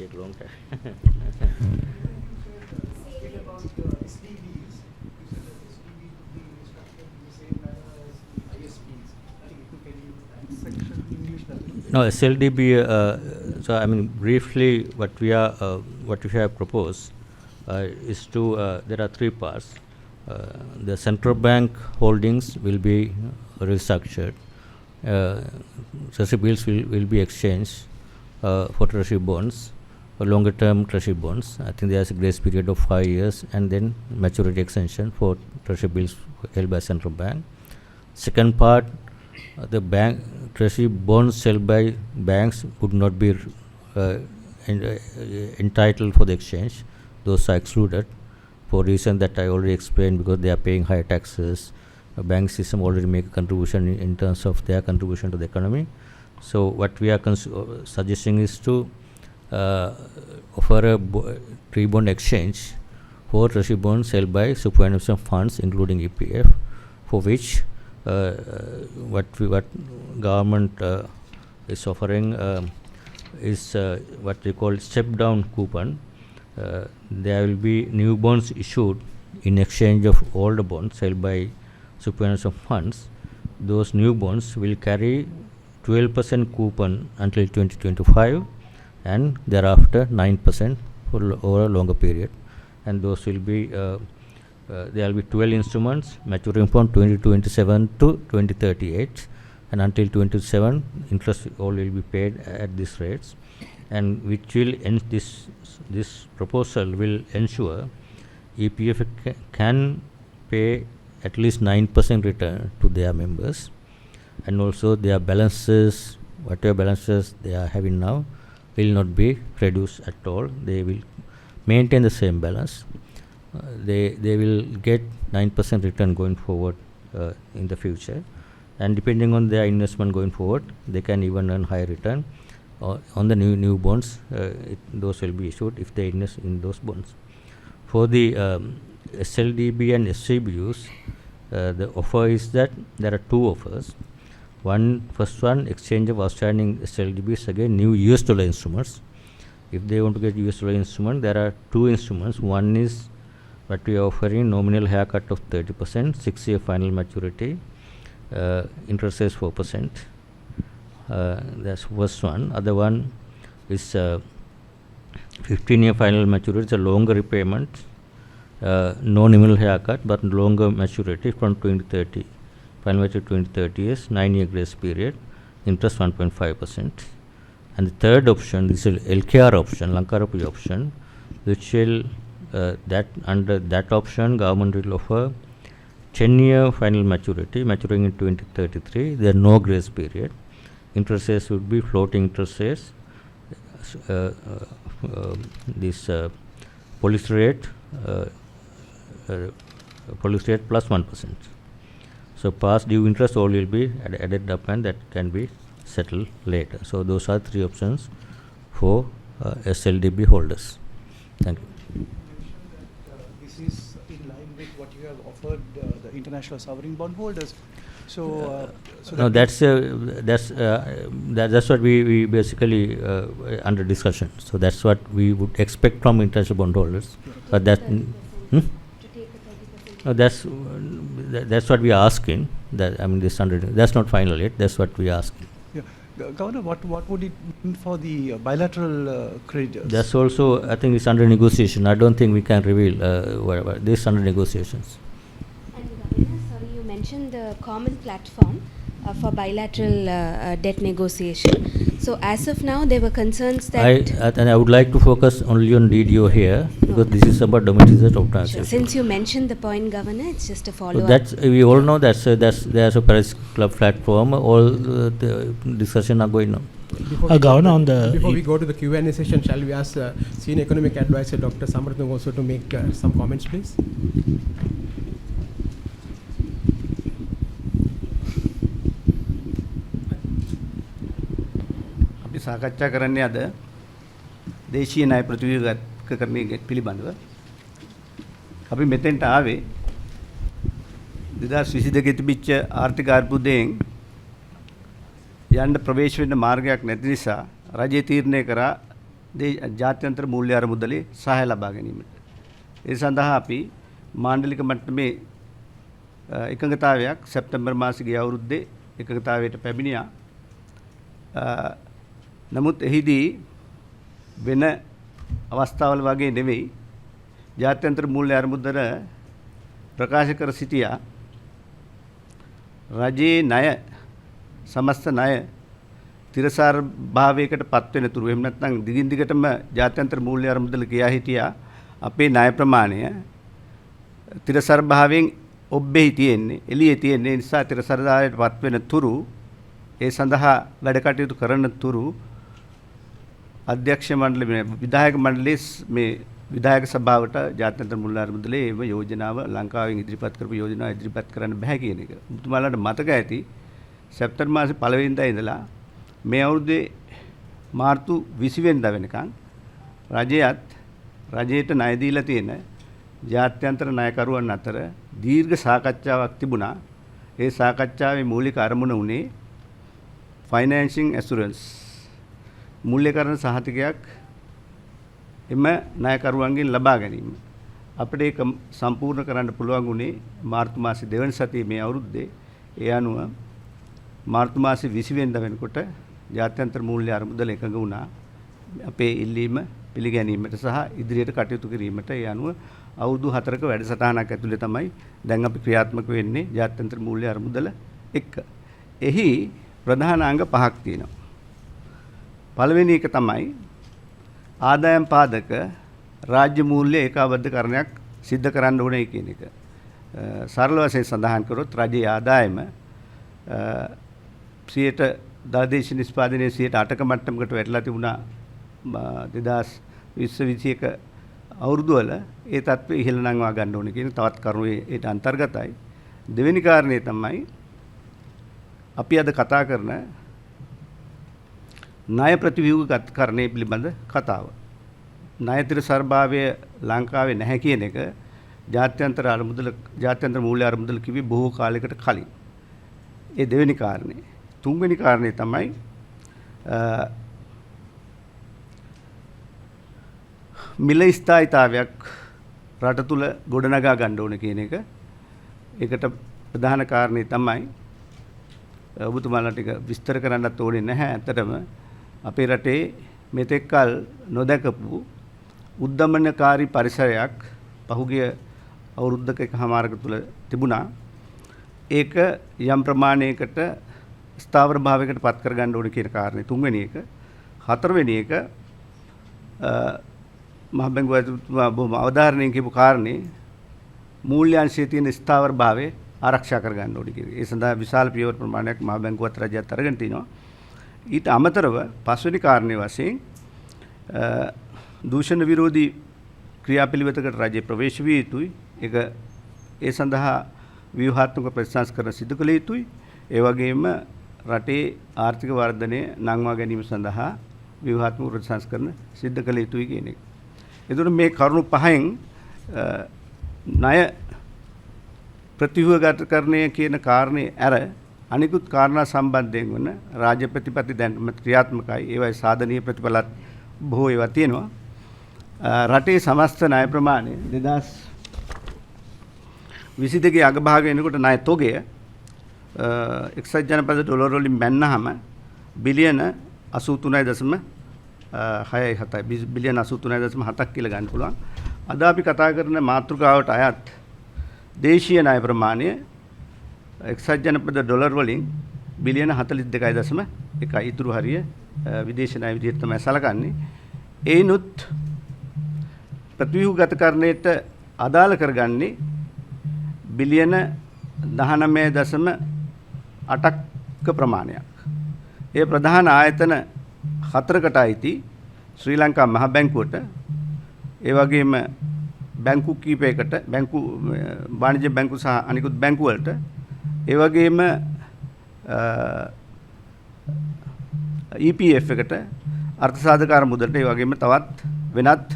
Take long time. No, SLDB. So I mean, briefly, what we have proposed is to. There are 3 parts. The central bank holdings will be restructured. Treasury bills will be exchanged for treasury bonds, for longer term treasury bonds. I think there's a grace period of 5 years, and then maturity extension for treasury bills held by central bank. Second part, the bank treasury bonds held by banks would not be entitled for the exchange. Those are excluded for reason that I already explained, because they are paying higher taxes. A bank system already make a contribution in terms of their contribution to the economy. So what we are suggesting is to offer a pre-bond exchange for treasury bonds held by superannuation funds, including EPF, for which what government is offering is what they call step-down coupon. There will be new bonds issued in exchange of older bonds held by superannuation funds, those new bonds will carry 12% coupon until 2025 and thereafter 9% over a longer period. And those will be there will be 12 instruments maturing from 2027 to 2038, and until 2027 interest all will be paid at these rates, and which will this proposal will ensure EPF can pay at least 9% return to their members, and also their balances, whatever balances they are having now, will not be reduced at all. They will maintain the same balance. They will get 9% return going forward in the future, and depending on their investment going forward, they can even earn higher return on the new bonds. Those will be issued if they invest in those bonds. For the SLDB and SCBUs, the offer is that there are two offers. First one, exchange of outstanding SLDBs again new US dollar instruments. If they want to get US dollar instrument, there are two instruments. One is what we are offering, nominal haircut of 30%, 6-year final maturity, interest is 4%. That's first one. Other one is 15-year final maturity, it's a longer repayment, no nominal haircut but longer maturity from 2030. Final maturity 2030 is 9-year grace period, interest 1.5%. And the third option, this is LKR option, Lanka rupee option, which will under that option government will offer 10-year final maturity maturing in 2033. There are no grace period. Interest rates would be floating interest rates. This policy rate plus 1%. So past due interest all will be added up, and that can be settled later. So those are three options for SLDB holders. Thank you. This is in line with what you have offered the international sovereign bond holders. So no, that's what we basically under discussion. So that's what we would expect from international bond holders. But that that's what we are asking. That that's not final yet. That's what we are asking. Yeah. Governor, what would it mean for the bilateral creditors? That's also, I think, it's under negotiation. I don't think we can reveal whatever. This is under negotiations. And Governor, sorry, you mentioned the common platform for bilateral debt negotiation. So as of now, there were concerns that I would like to focus only on DDO here, because this is about domestic of transaction. Since you mentioned the point, Governor, it's just a follow-up. That's we all know there's a Paris Club platform. All the discussion are going on. Before we go to the Q&A session, shall we ask Senior Economic Advisor Dr. Samarthang also to make some comments, please? සාකච්ඡා කරන්නේ අද දේශීය ණය ප්‍රතිව්‍යුහකරණය පිළිබඳව. අපි මෙතෙන්ට ආවේ 2022 තිබිච්ච ආර්ථික අර්බුදයෙන් යන්න ප්‍රවේශ වෙන්න මාර්ගයක් නැති නිසා රජය තීරණය කරා ජාත්‍යන්තර මූල්‍ය අරමුදලේ සහාය ලබා ගැනීමට. ඒ සඳහා අපි මාණ්ඩලික මට්ටමේ එකඟතාවයක් සැප්තැම්බර් මාසයේ ගිය අවුරුද්දේ එකඟතාවයට පැමිණියා. නමුත් එහිදී වෙන අවස්ථාවල වගේ නෙවෙයි ජාත්‍යන්තර මූල්‍ය අරමුදල ප්‍රකාශ කර සිටියා රජයේ ණය සමස්ත ණය තිරසාර භාවයකට පත් වෙන තුරු එහෙම නැත්නම් දිගින් දිගටම ජාත්‍යන්තර මූල්‍ය අරමුදල කියා හිටියා අපේ ණය ප්‍රමාණය තිරසාර භාවයෙන් ඔබ්බෙහි තියෙන්නේ එළියේ තියෙන්නේ නිසා තිරසාරදාරයට පත් වෙන තුරු ඒ සඳහා වැඩ කටයුතු කරන තුරු අධ්‍යක්ෂ මණ්ඩලය විධායක මණ්ඩලයේ මේ විධායක සභාවට ජාත්‍යන්තර මූල්‍ය අරමුදලේ ඒ යෝජනාව ලංකාවෙන් ඉදිරිපත් කරපු යෝජනාව ඉදිරිපත් කරන්න බෑ කියන එක. මුතුමාලාට මතක ඇති සැප්තැම්බර් මාසේ 1 වෙනිදා ඉඳලා මේ අවුරුද්දේ මාර්තු 20 වෙනිදා වෙනකන් රජයට ණය දීලා තියෙන ජාත්‍යන්තර ණයකරුවන් අතර දීර්ඝ සාකච්ඡාවක් තිබුණා. ඒ සාකච්ඡාවේ මූලික අරමුණ උනේ ෆයිනෑන්සිං ඇෂුරන්ස් මූල්‍යකරණ සහතිකයක් එම ණයකරුවන්ගෙන් ලබා ගැනීම. අපිට ඒක සම්පූර්ණ කරන්න පුළුවන් වුණේ මාර්තු මාසේ දෙවන සතියේ මේ අවුරුද්දේ. ඒ අනුව මාර්තු මාසේ 20 වෙනිදා වෙනකොට ජාත්‍යන්තර මූල්‍ය අරමුදල එකඟ වුණා අපේ ඉල්ලීම පිළිගැනීමට සහ ඉදිරියට කටයුතු කිරීමට. ඒ අනුව අවුරුදු 4ක වැඩසටහනක් ඇතුලේ තමයි දැන් අපි ක්‍රියාත්මක වෙන්නේ ජාත්‍යන්තර මූල්‍ය අරමුදල එක්ක. එහි ප්‍රධාන අංග 5ක් තියෙනවා. පළවෙනි එක තමයි ආදායම් පාදක රාජ්‍ය මූල්‍ය ඒකාබද්ධකරණයක් සිද්ධ කරන්න ඕනේ කියන එක. සරල වශයෙන් සඳහන් කරොත් රජයේ ආදායම 10% නිෂ්පාදනයේ 8% මට්ටමකට වැටලා තිබුණා 2020-21 අවුරුදු වල. ඒ තත්ත්වය ඉහළ නංවා ගන්න ඕනේ කියන තවත් කරුණු ඒට අන්තර්ගතයි. දෙවෙනි කාරණේ තමයි අපි අද කතා කරන ණය ප්‍රතිව්‍යුහකරණය පිළිබඳ කතාව. ණය තිරසර්භාවය ලංකාවේ නැහැ කියන එක ජාත්‍යන්තර මූල්‍ය අරමුදල කිව්වේ බොහෝ කාලයකට කලින්. ඒ දෙවෙනි කාරණේ. තුන්වෙනි කාරණේ තමයි මිල ස්ථායීතාවයක් රට තුල ගොඩනගා ගන්න ඕන කියන එක. ඒකට ප්‍රධාන කාරණේ තමයි ඔබතුමාලා ටික විස්තර කරන්නත් ඕනේ නැහැ. ඇත්තටම අපේ රටේ මෙතෙක්කල් නොදකපු උද්දමනකාරී පරිසරයක් පහුගිය අවුරුද්දක එකමාරක තුල තිබුණා. ඒක යම් ප්‍රමාණයකට ස්ථාවර භාවයකට පත් කරගන්න ඕනේ කියන කාරණේ තුන්වෙනි එක. හතරවෙනි එක මහ බැංකුව බොහොම අවධාරණයෙන් කියපු කාරණේ මූල්‍යාංශයේ තියෙන ස්ථාවර භාවය ආරක්ෂා කරගන්න ඕනේ කියන එක. ඒ සඳහා විශාල පියවර ප්‍රමාණයක් මහ බැංකුවත් රජයත් අරගෙන තිනවා. ඊට අමතරව පස්වෙනි කාරණේ වශයෙන් දූෂණ විරෝධී ක්‍රියාපිළිවෙතකට රජයේ ප්‍රවේශ විය යුතුයි. ඒක ඒ සඳහා ව්‍යුහාත්මක ප්‍රතිසංස්කරණ සිදු කළ යුතුයි. ඒ වගේම රටේ ආර්ථික වර්ධනය නංවා ගැනීම සඳහා ව්‍යුහාත්මක ප්‍රතිසංස්කරණ සිදු කළ යුතුයි කියන එක. එතකොට මේ කරුණු පහෙන් ණය ප්‍රතිව්‍යුහගතකරණය කියන කාරණේ ඇර අනිකුත් කාරණා සම්බන්ධයෙන් වන රාජ්‍ය ප්‍රතිපත්ති දැන්ම ක්‍රියාත්මකයි. ඒවයි සාධනීය ප්‍රතිඵලත් බොහෝ ඒවා තියෙනවා. රටේ සමස්ත ණය ප්‍රමාණය 2022 අගභාගය වෙනකොට ණය තොගය එක්සත් ජනපද ඩොලර් වලින් බැන්නහම බිලියන 83.67 බිලියන 83.7ක් කියලා ගන්න පුළුවන්. අද අපි කතා කරන මාතෘකාවට අයත් දේශීය ණය ප්‍රමාණය එක්සත් ජනපද ඩොලර් වලින් බිලියන 42.1යි. ඉතුරු හරිය විදේශ ණය විදිහට තමයි සලකන්නේ. ඒනොත් ප්‍රතිව්‍යුහගතකරණයට අදාළ කරගන්නේ බිලියන 19.8ක ප්‍රමාණයක්. ඒ ප්‍රධාන ආයතන 4කට අයිති ශ්‍රී ලංකා මහ බැංකුවට, ඒ වගේම බැංකු කීපයකට, වාණිජ්‍ය බැංකු සහ අනිකුත් බැංකු වලට, ඒ වගේම EPF එකට, අර්ථසාධකාර මුදලට, ඒ වගේම තවත් වෙනත්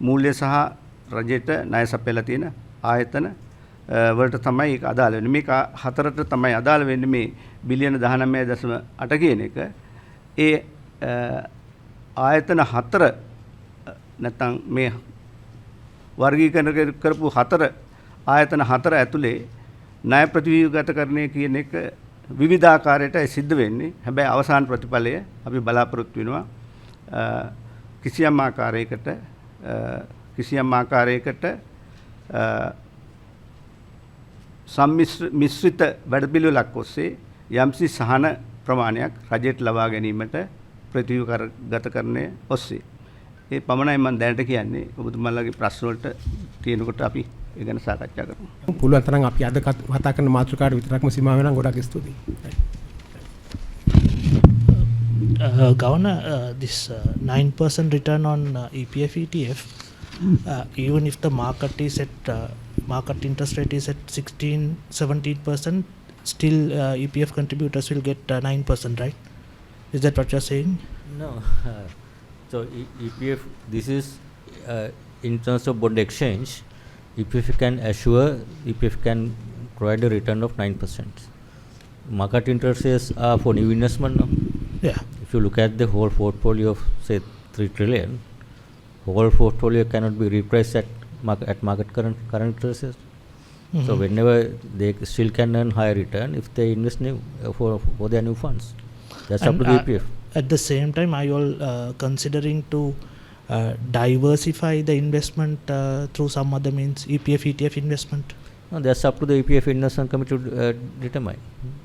මූල්‍ය සහ රජයට ණය සපයලා තියෙන ආයතන වලට තමයි ඒක අදාළ වෙන්නේ. මේක හතරට තමයි අදාළ වෙන්නේ මේ බිලියන 19.8 කියන එක. ඒ ආයතන හතර නැත්නම් මේ වර්ගීකරණය කරපු හතර ආයතන හතර ඇතුලේ ණය ප්‍රතිව්‍යුහගතකරණය කියන එක විවිධාකාරයට සිද්ධ වෙන්නේ. හැබැයි අවසාන ප්‍රතිඵලය අපි බලාපොරොත්තු වෙනවා කිසියම් ආකාරයකට මිශ්‍රිත වැඩපිළිවෙලක් ඔස්සේ යම්සි සහන ප්‍රමාණයක් රජයට ලබා ගැනීමට ප්‍රතිව්‍යුහගතකරණය ඔස්සේ. ඒ පමණයි මම දැනට කියන්නේ. ඔබතුමාලාගේ ප්‍රශ්න වලට තියෙනකොට අපි ඒ ගැන සාකච්ඡා කරමු. පුළුවන් තරම් අපි අද කතා කරන මාතෘකාවට විතරක්ම සීමා වෙනවා. ගොඩක් ස්තුතියි. Governor, this 9% return on EPF ETF, even if the market is at market interest rate is at 16-17%, still EPF contributors will get 9%, right? Is that what you're saying? No. So EPF, this is in terms of bond exchange. EPF can assure, EPF can provide a return of 9%. Market interest rates are for new investment now. Yeah. If you look at the whole portfolio of say 3 trillion, whole portfolio cannot be repriced at at market current prices. So whenever they still can earn higher return if they invest for their new funds. That's up to the EPF. At the same time, are you all considering to diversify the investment through some other means, EPF, ETF investment? No, that's up to the EPF investment committee to determine.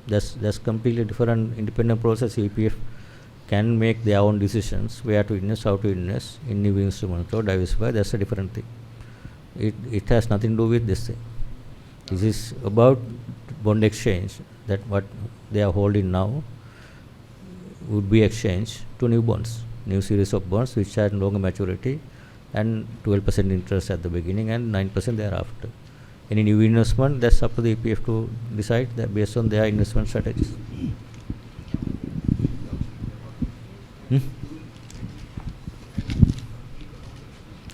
That's completely different independent process. EPF can make their own decisions where to invest, how to invest in new instruments or diversify. That's a different thing. It has nothing to do with this thing. This is about bond exchange, that what they are holding now would be exchanged to new bonds, new series of bonds which had longer maturity and 12% interest at the beginning and 9% thereafter. Any new investment, that's up to the EPF to decide that based on their investment strategies.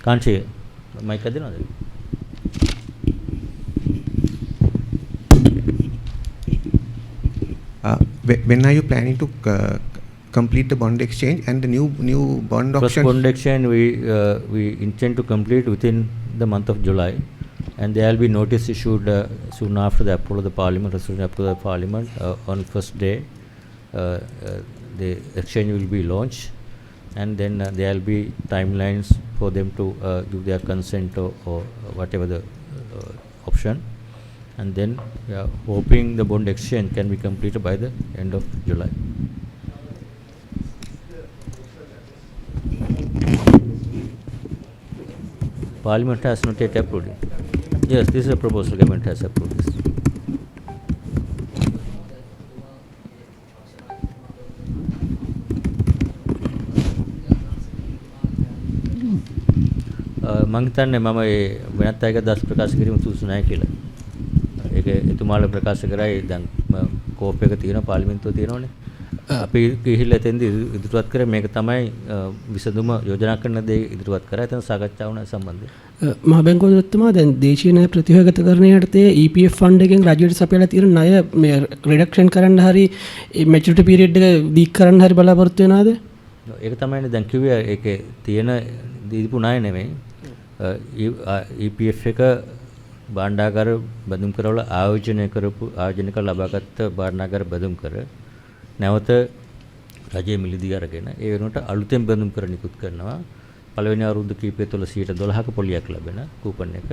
Can't see mic adina. When are you planning to complete the bond exchange and the new bond auction? First bond exchange we intend to complete within the month of July, and there will be notice issued soon after the approval of the Parliament, resolution approval of the Parliament. On first day, the exchange will be launched, and then there will be timelines for them to give their consent or whatever the option. And then we are hoping the bond exchange can be completed by the end of July. Parliament has not yet approved it. Yes, this is a proposal. Government has approved this. මම හිතන්නේ මම වෙනත් අයක දස් ප්‍රකාශ කිරීම සුදුසු නැහැ කියලා. ඒක එතුමාලා ප්‍රකාශ කරයි දැන් කෝප් එක තියෙනවා පාර්ලිමේන්තුවේ තියෙනවනේ. අපි ගිහිල්ලා එතෙන්දී ඉදිරිපත් කරේ මේක තමයි විසඳුම යෝජනා කරන දේ ඉදිරිපත් කරා. එතන සාකච්ඡා වුණා සම්බන්ධයෙන්. මහ බැංකුවතුමා දැන් දේශීය ණය ප්‍රතිව්‍යුහගතකරණය යටතේ EPF ෆන්ඩ් එකෙන් රජයට සපයලා තියෙන ණය මේ රිඩක්ෂන් කරන්න හරි මැචුරිටි පීරියඩ් එක දීක් කරන්න හරි බලාපොරොත්තු වෙනවද? ඒක තමයිනේ දැන් කිව්වේ ඒකේ තියෙන දීපු ණය නෙමෙයි. EPF එක භාණ්ඩාගාර බඳුන් කරවල ආයෝජනය කරලා ලබාගත් භාණ්ඩාගාර බඳුන් කර නැවත රජයේ මිලදී අරගෙන ඒ වෙනුවට අලුතෙන් බඳුන් කර නිකුත් කරනවා. පළවෙනි අවුරුදු කිහිපය තුළ 12%ක පොලියක් ලැබෙන කූපන් එක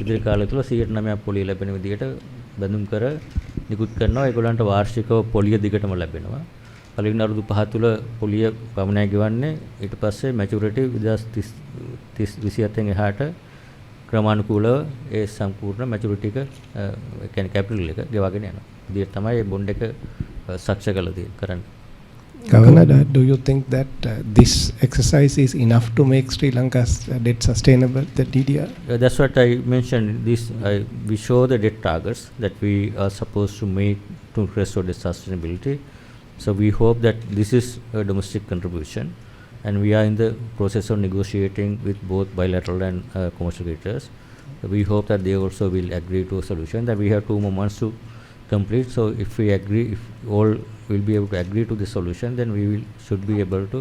ඉදිරි කාලය තුළ 9% පොලිය ලැබෙන විදිහට බඳුන් කර නිකුත් කරනවා. ඒගොල්ලන්ට වාර්ෂිකව පොලිය දිගටම ලැබෙනවා. පළවෙනි අවුරුදු 5 තුළ පොලිය පමණයි ගෙවන්නේ. ඊට පස්සේ මැචුරිටි 2027 එහාට ක්‍රමානුකූලව ඒ සම්පූර්ණ මැචුරිටි එක කියන්නේ කැපිටල් එක ගෙවාගෙන යනවා. ඉතින් තමයි මේ බොන්ඩ් එක සක්ෂ කරන්නේ. Governor, do you think that this exercise is enough to make Sri Lanka's debt sustainable, the DDR? That's what I mentioned. We show the debt targets that we are supposed to make to restore the sustainability. So we hope that this is a domestic contribution, and we are in the process of negotiating with both bilateral and commercial creditors. We hope that they also will agree to a solution. That we have 2 more months to complete. So if we agree, if all will be able to agree to the solution, then we should be able to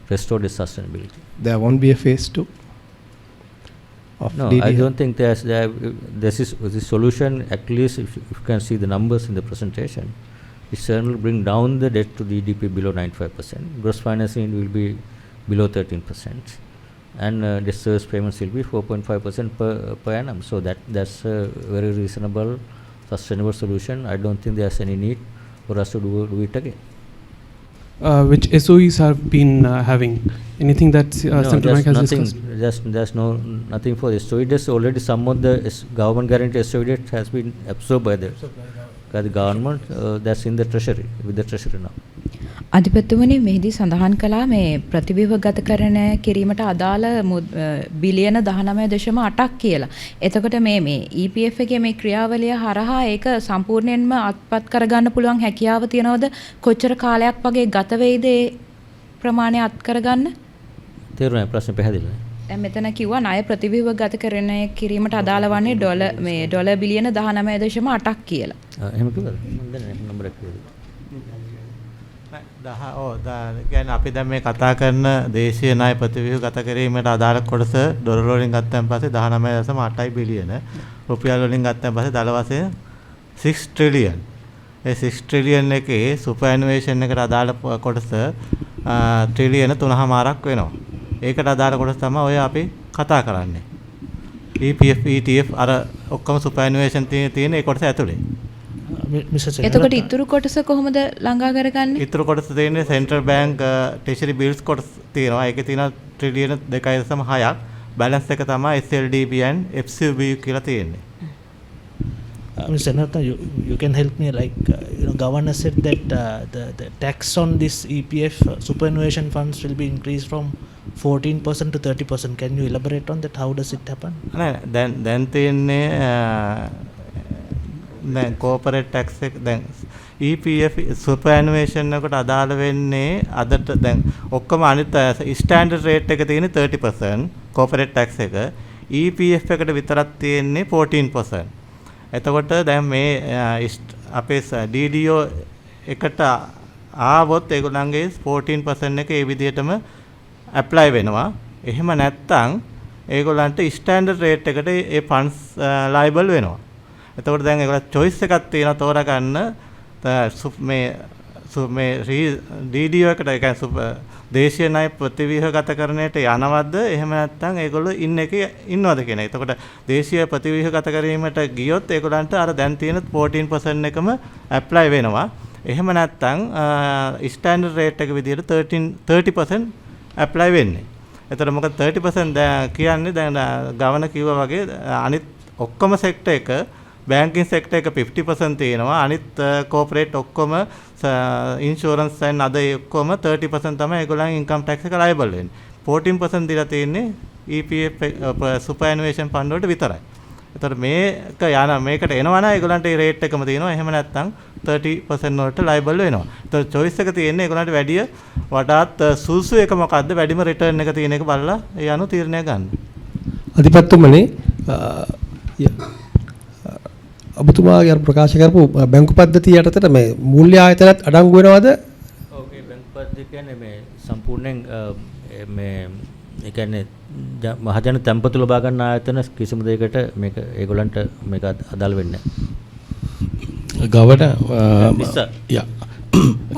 restore the sustainability. There won't be a phase 2 of no, DDR? I don't think this is the solution. At least if you can see the numbers in the presentation, it certainly bring down the debt to GDP below 95%. Gross financing will be below 13%, and debt service payments will be 4.5% per annum. So that's a very reasonable, sustainable solution. I don't think there's any need for us to do it again. Which SOEs have been having? Anything that Central Bank has discussed? There's nothing for the SOE. There's already some of the government guaranteed SOE debt has been absorbed by the government. That's in the treasury, with the treasury now. අධිපතිතුමනි මෙහිදී සඳහන් කළා මේ ප්‍රතිව්‍යුහගතකරණය කිරීමට අදාළ බිලියන 19.8ක් කියලා. එතකොට මේ EPF එකේ මේ ක්‍රියාවලිය හරහා ඒක සම්පූර්ණයෙන්ම අත්පත් කරගන්න පුළුවන් හැකියාව තියනවද? කොච්චර කාලයක් වගේ ගත වෙයිද ඒ ප්‍රමාණය අත් කරගන්න? තේරුණා ප්‍රශ්නේ පැහැදිලිද? දැන් මෙතන කිව්වා ණය ප්‍රතිව්‍යුහගතකරණය කිරීමට අදාළ වන්නේ ඩොලර් බිලියන 19.8ක් කියලා. එහෙම කිව්වද? මම දන්නේ නැහැ නම්බරයක් කිව්වද? කියන්නේ අපි දැන් මේ කතා කරන දේශීය ණය ප්‍රතිව්‍යුහ ගත කිරීමට අදාළ කොටස ඩොලර් වලින් ගත්තන් පස්සේ 19.8 බිලියන රුපියල් වලින් ගත්තන් පස්සේ දල වශයෙන් 6 ට්‍රිලියන්. ඒ 6 ට්‍රිලියන් එකේ සුපර්ඇනුවේෂන් එකට අදාළ කොටස ට්‍රිලියන 3.5ක් වෙනවා. ඒකට අදාළ කොටස තමයි ඔය අපි කතා කරන්නේ. EPF ETF අර ඔක්කොම සුපර්ඇනුවේෂන් තියෙන ඒ කොටස ඇතුලේ. එතකොට ඉතුරු කොටස කොහොමද ළඟා කරගන්නේ? ඉතුරු කොටස තියෙන්නේ සෙන්ට්‍රල් බැංක් ට්‍රෙෂරි බිල්ස් කොටස තියෙනවා. ඒකේ තියෙන ට්‍රිලියන 2.6ක්. බැලන්ස් එක තමයි SLDB and FCB කියලා තියෙන්නේ. Mr. Senator, you can help me, like, governor said that the tax on this EPF superannuation funds will be increased from 14% to 30%. Can you elaborate on that? How does it happen? දැන් තියෙන්නේ දැන් corporate tax එක දැන් EPF superannuation එකට අදාළ වෙන්නේ අදට දැන් ඔක්කොම අනිත් ස්ටෑන්ඩඩ් රේට් එක තියෙන්නේ 30% corporate tax එක. EPF එකට විතරක් තියෙන්නේ 14%. එතකොට දැන් මේ අපේ DDO එකට ආවොත් ඒගොල්ලන්ගේ 14% එක ඒ විදිහටම ඇප්ලයි වෙනවා. එහෙම නැත්නම් ඒගොල්ලන්ට ස්ටෑන්ඩඩ් රේට් එකට ඒ ෆන්ඩ්ස් ලයබල් වෙනවා. එතකොට දැන් ඒගොල්ලෝ choice එකක් තියෙනවා තෝරගන්න මේ DDO එකට ඒ කියන්නේ දේශීය ණය ප්‍රතිව්‍යුහගතකරණයට යනවද එහෙම නැත්නම් ඒගොල්ලෝ ඉන්නවද කියන එක. එතකොට දේශීය ප්‍රතිව්‍යුහගත කිරීමට ගියොත් ඒගොල්ලන්ට අර දැන් තියෙන 14% එකම ඇප්ලයි වෙනවා. එහෙම නැත්නම් ස්ටෑන්ඩඩ් රේට් එක විදිහට 30% ඇප්ලයි වෙන්නේ. එතකොට මොකද 30% කියන්නේ දැන් ගවර්නර් කිව්වා වගේ අනිත් ඔක්කොම සෙක්ටර් එක banking sector එක 50% තියෙනවා. අනිත් corporate ඔක්කොම insurance and other ඔක්කොම 30% තමයි ඒගොල්ලන් income tax එක liable වෙන්නේ. 14% දීලා තියෙන්නේ EPF superannuation fund වලට විතරයි. ඒතර මේක මේකට එනවා නම් ඒගොල්ලන්ට ඒ රේට් එකම තියෙනවා. එහෙම නැත්නම් 30% වලට liable වෙනවා. ඒතර choice එක තියෙන්නේ ඒගොල්ලන්ට වැඩිය වඩාත් සුසු එක මොකද්ද වැඩිම return එක තියෙන එක බලලා ඒ අනුව තීරණය ගන්න. අධිපතිතුමනි ඔබතුමාගේ ප්‍රකාශ කරපු බැංකු පද්ධතිය යටතට මේ මූල්‍ය ආයතනත් අඩංගු වෙනවද? ඔව් මේ බැංකු පද්ධතිය කියන්නේ මේ සම්පූර්ණයෙන් මේ ඒ කියන්නේ මහජන තැන්පතු ලබා ගන්න ආයතන කිසිම දෙයකට මේක ඒගොල්ලන්ට මේක අදාළ වෙන්නේ නැහැ. Governor, yeah.